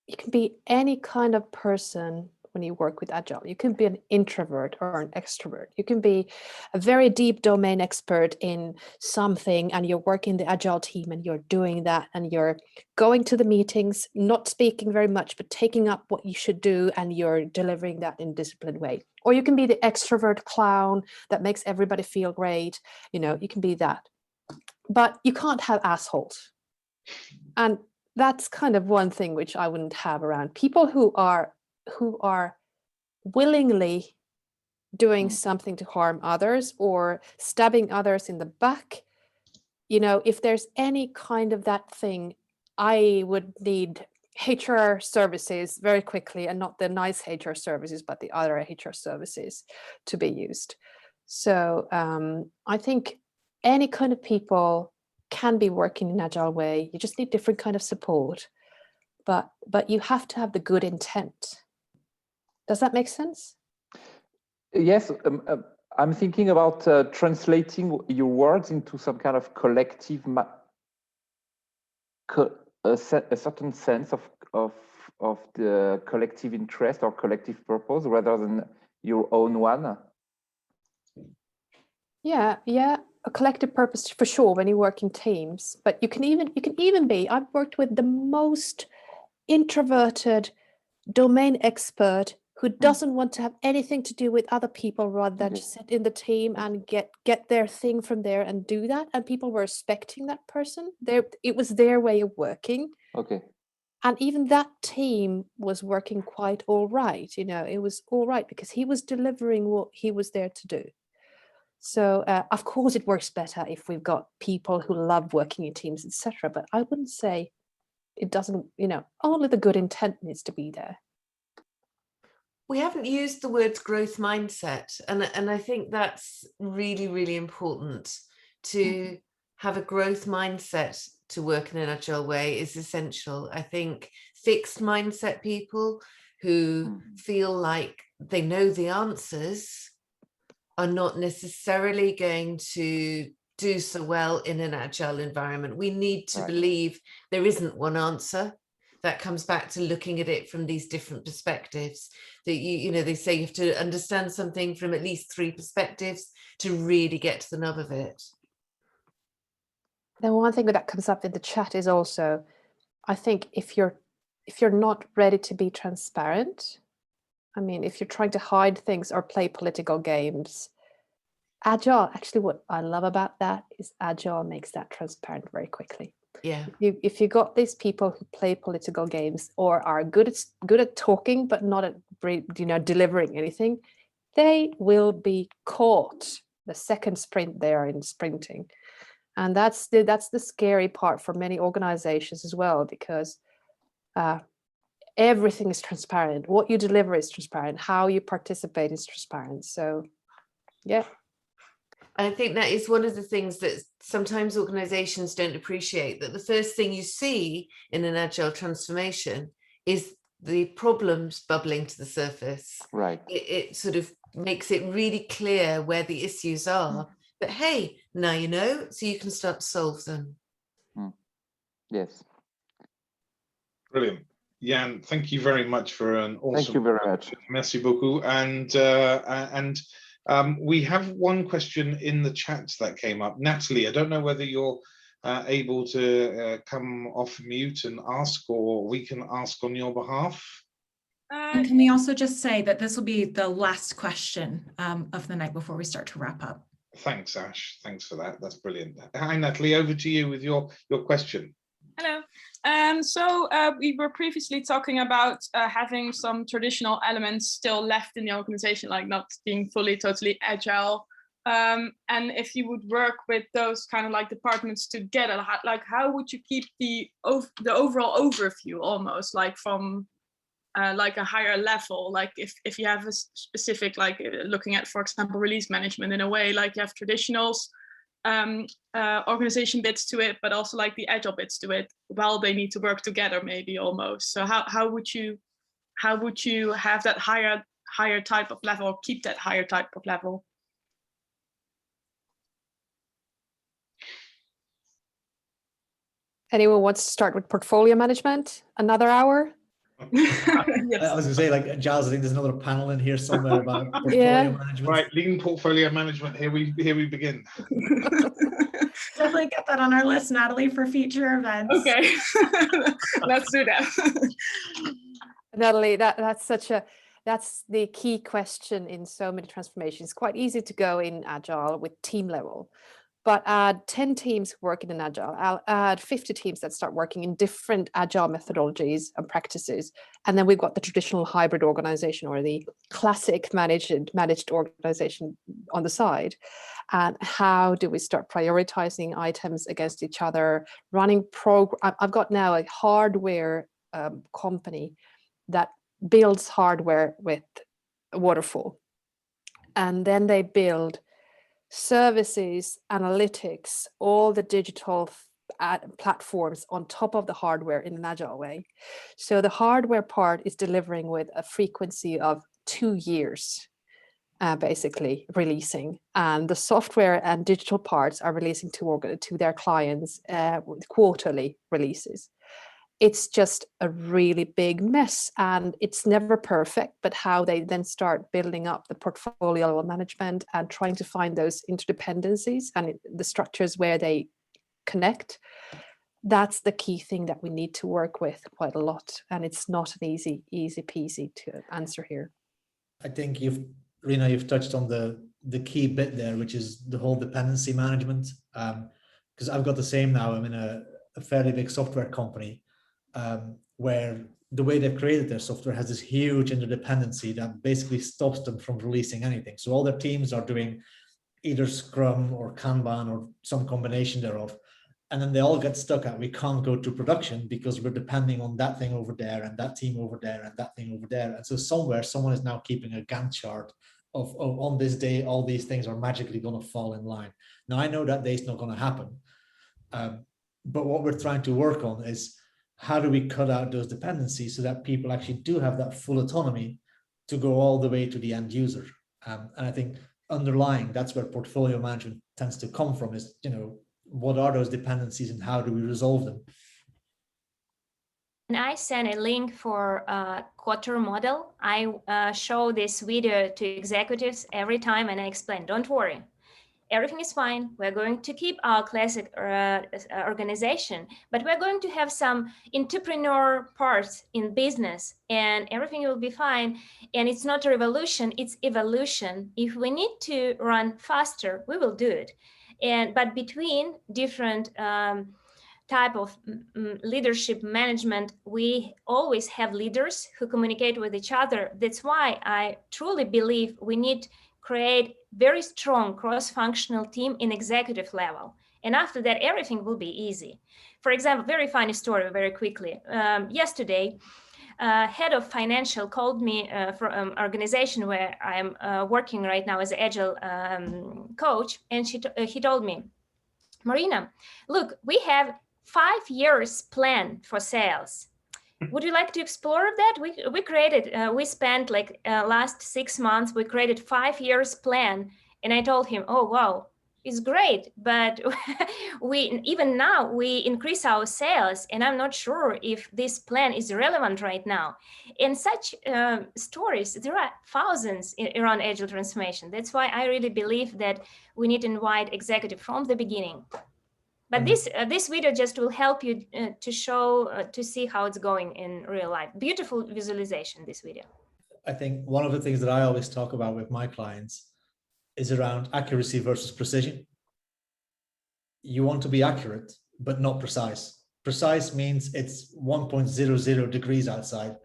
you can be any kind of person when you work with Agile. You can be an introvert or an extrovert. You can be a very deep domain expert in something and you're working the Agile team and you're doing that and you're going to the meetings, not speaking very much, but taking up what you should do and you're delivering that in a disciplined way. Or you can be the extrovert clown that makes everybody feel great. You can be that. But you can't have assholes. And that's kind of one thing which I wouldn't have around people who are willingly doing something to harm others or stabbing others in the back. If there's any kind of that thing, I would need HR services very quickly, and not the nice HR services, but the other HR services to be used. So I think any kind of people can be working in an Agile way. You just need different kind of support, but you have to have the good intent. Does that make sense? Yes, I'm thinking about translating your words into some kind of collective, a certain sense of the collective interest or collective purpose rather than your own one. Yeah, a collective purpose for sure when you work in teams. But you can even be. I've worked with the most introverted domain expert who doesn't want to have anything to do with other people rather than just sit in the team and get their thing from there and do that. And people were respecting that person. It was their way of working. Okay. And even that team was working quite all right. It was all right because he was delivering what he was there to do. So of course it works better if we've got people who love working in teams, etc. But I wouldn't say it doesn't, only the good intent needs to be there. We haven't used the words growth mindset, and I think that's really, really important. To have a growth mindset to work in an Agile way is essential. I think fixed mindset people who feel like they know the answers are not necessarily going to do so well in an Agile environment. We need to believe there isn't one answer. That comes back to looking at it from these different perspectives. That they say you have to understand something from at least 3 perspectives to really get to the nub of it. Then one thing that comes up in the chat is also, I think if you're not ready to be transparent, if you're trying to hide things or play political games, Agile, actually what I love about that is Agile makes that transparent very quickly. Yeah. If you got these people who play political games or are good at talking but not at delivering anything, they will be caught the second sprint they are in sprinting. And that's the scary part for many organizations as well, because everything is transparent. What you deliver is transparent. How you participate is transparent. So yeah. I think that is one of the things that sometimes organizations don't appreciate, that the first thing you see in an Agile transformation is the problems bubbling to the surface. Right. It sort of makes it really clear where the issues are. But hey, now you know, so you can start to solve them. Yes. Brilliant. Jan, thank you very much for an awesome. Thank you very much. Merci beaucoup. And we have one question in the chat that came up. Natalie, I don't know whether you're able to come off mute and ask, or we can ask on your behalf. And can we also just say that this will be the last question of the night before we start to wrap up? Thanks, Ash. Thanks for that. That's brilliant. Hi, Natalie, over to you with your question. Hello. So we were previously talking about having some traditional elements still left in the organization, like not being fully, totally agile. And if you would work with those kind of like departments together, like how would you keep the overall overview almost like from like a higher level? Like if you have a specific, like looking at, for example, release management in a way, like you have traditionals, organization bits to it, but also like the agile bits to it, while they need to work together maybe almost. So how would you have that higher type of level, or keep that higher type of level? Anyone wants to start with portfolio management? Another hour? Yes. I was going to say, like, Giles, I think there's another panel in here somewhere about portfolio management. Right, lean portfolio management. Here we begin. Definitely get that on our list, Natalie, for future events. Okay, let's do that. Natalie, that's the key question in so many transformations. It's quite easy to go in Agile with team level, but add 10 teams working in Agile. I'll add 50 teams that start working in different Agile methodologies and practices. And then we've got the traditional hybrid organization, or the classic managed organization on the side. And how do we start prioritizing items against each other, running I've got now a hardware company that builds hardware with waterfall. And then they build services, analytics, all the digital platforms on top of the hardware in an agile way. So the hardware part is delivering with a frequency of 2 years, basically releasing, and the software and digital parts are releasing to their clients with quarterly releases. It's just a really big mess, and it's never perfect, but how they then start building up the portfolio management and trying to find those interdependencies and the structures where they connect, that's the key thing that we need to work with quite a lot. And it's not an easy peasy to answer here. I think Rina, you've touched on the key bit there, which is the whole dependency management. Because I've got the same now. I'm in a fairly big software company, where the way they've created their software has this huge interdependency that basically stops them from releasing anything. So all their teams are doing either Scrum or Kanban or some combination thereof. And then they all get stuck at, we can't go to production because we're depending on that thing over there and that team over there and that thing over there. And so somewhere someone is now keeping a Gantt chart of on this day, all these things are magically going to fall in line. Now I know that day's not going to happen. But what we're trying to work on is, how do we cut out those dependencies so that people actually do have that full autonomy to go all the way to the end user? And I think underlying, that's where portfolio management tends to come from, is, what are those dependencies and how do we resolve them? And I sent a link for a quarter model. I show this video to executives every time, and I explain, don't worry. Everything is fine. We're going to keep our classic organization, but we're going to have some entrepreneur parts in business, and everything will be fine. And it's not a revolution, it's evolution. If we need to run faster, we will do it. But between different type of leadership management, we always have leaders who communicate with each other. That's why I truly believe we need create very strong cross-functional team in executive level. And after that, everything will be easy. For example, very funny story, very quickly. Yesterday, head of financial called me from an organization where I'm working right now as an Agile coach. And he told me, Marina, look, we have 5 years plan for sales. Would you like to explore that? We created, we spent like last 6 months, we created 5 years plan. And I told him, oh, wow, is great, but even now we increase our sales, and I'm not sure if this plan is relevant right now. In such stories, there are thousands around agile transformation. That's why I really believe that we need to invite executive from the beginning. But this video just will help you to show, to see how it's going in real life. Beautiful visualization, this video. I think one of the things that I always talk about with my clients is around accuracy versus precision. You want to be accurate, but not precise. Precise means it's 1.00 degrees outside.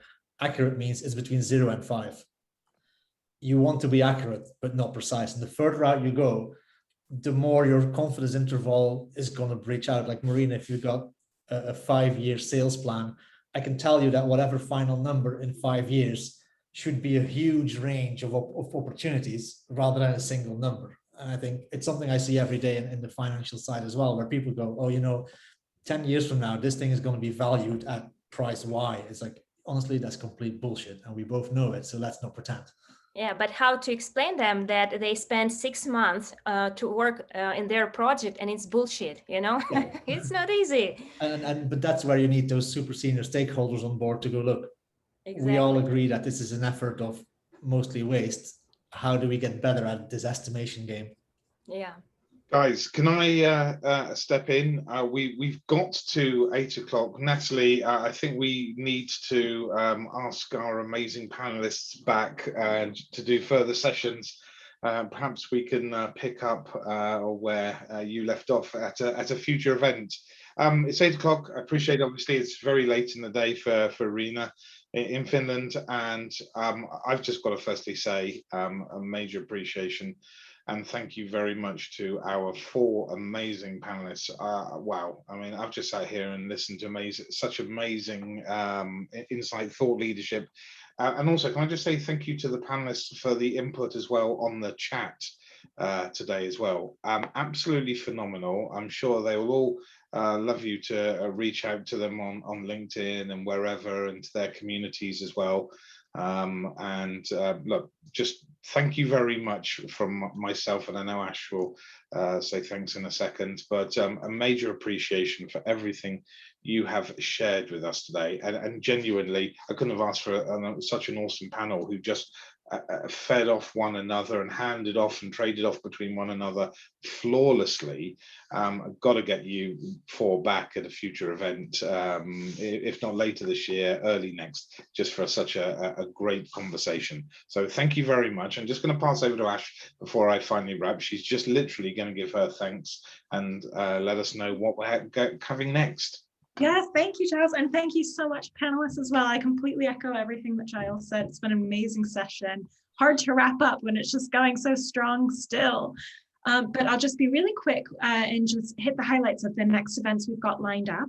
Accurate means it's between 0 and 5. You want to be accurate, but not precise. And the further out you go, the more your confidence interval is going to breach out. Like Marina, if you got a 5-year sales plan, I can tell you that whatever final number in 5 years should be a huge range of opportunities rather than a single number. And I think it's something I see every day in the financial side as well, where people go, oh, you know, 10 years from now, this thing is going to be valued at price Y. It's like, honestly, that's complete bullshit. And we both know it. So let's not pretend. Yeah, but how to explain them that they spend 6 months to work in their project and it's bullshit, you know? It's not easy. But that's where you need those super senior stakeholders on board to go, look, exactly. We all agree that this is an effort of mostly waste. How do we get better at this estimation game? Yeah. Guys, can I step in? We've got to 8 o'clock. Natalie, I think we need to ask our amazing panelists back to do further sessions. Perhaps we can pick up where you left off at a future event. It's 8 o'clock. I appreciate, obviously, it's very late in the day for Marina in Finland. And I've just got to firstly say a major appreciation and thank you very much to our 4 amazing panelists. Wow, I mean, I've just sat here and listened to such amazing insight, thought leadership. And also, can I just say thank you to the panelists for the input as well on the chat today as well. Absolutely phenomenal. I'm sure they will all love you to reach out to them on LinkedIn and wherever, and to their communities as well. Look, just thank you very much from myself, and I know Ash will say thanks in a second, but a major appreciation for everything you have shared with us today. And genuinely, I couldn't have asked for such an awesome panel who just fed off one another and handed off and traded off between one another flawlessly. I've got to get you 4 back at a future event, if not later this year, early next, just for such a great conversation. So thank you very much. I'm just going to pass over to Ash before I finally wrap. She's just literally going to give her thanks and let us know what we're having next. Yes, thank you, Giles, and thank you so much, panelists, as well. I completely echo everything that Giles said. It's been an amazing session. Hard to wrap up when it's just going so strong still. But I'll just be really quick and just hit the highlights of the next events we've got lined up.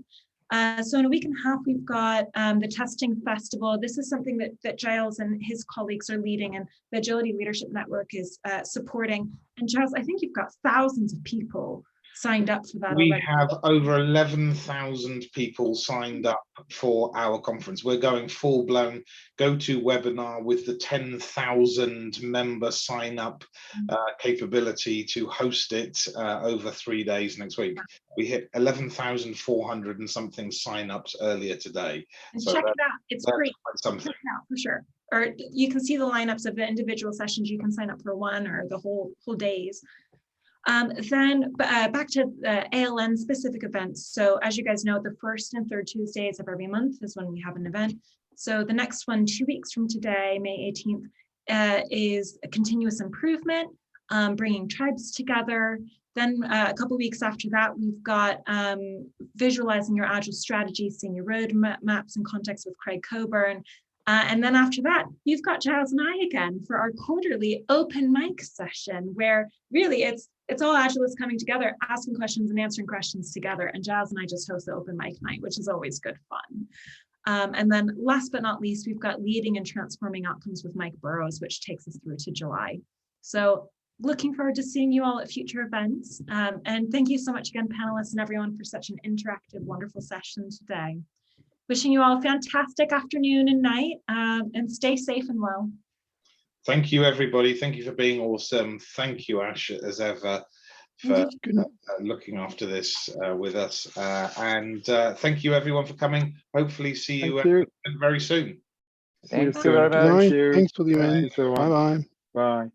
So in a week and a half, we've got the Testing Festival. This is something that Giles and his colleagues are leading, and the Agility Leadership Network is supporting. And Giles, I think you've got thousands of people signed up for that. We already. have over 11,000 people signed up for our conference. We're going full-blown GoToWebinar with the 10,000 member sign-up capability to host it over 3 days next week. We hit 11,400 and something sign-ups earlier today. And so check it out. It's free. Something. Check it out for sure. Or you can see the lineups of the individual sessions. You can sign up for one or the whole days. Then back to ALN specific events. So as you guys know, the 1st and 3rd Tuesdays of every month is when we have an event. So the next one, 2 weeks from today, May 18th, is a continuous improvement, bringing tribes together. Then a couple weeks after that, we've got visualizing your agile strategy, seeing your roadmaps in context with Craig Coburn. And then after that, you've got Giles and I again for our quarterly open mic session, where really it's all Agilists coming together, asking questions and answering questions together. And Giles and I just host the open mic night, which is always good fun. And then last but not least, we've got Leading and Transforming Outcomes with Mike Burrows, which takes us through to July. So looking forward to seeing you all at future events. And thank you so much again, panelists and everyone, for such an interactive, wonderful session today. Wishing you all a fantastic afternoon and night, and stay safe and well. Thank you, everybody. Thank you for being awesome. Thank you, Ash, as ever. for looking after this with us. And thank you everyone for coming. Hopefully see you very soon. Thank you very much. Thank you. Thanks for the event. Thanks, everyone. Bye-bye. Bye.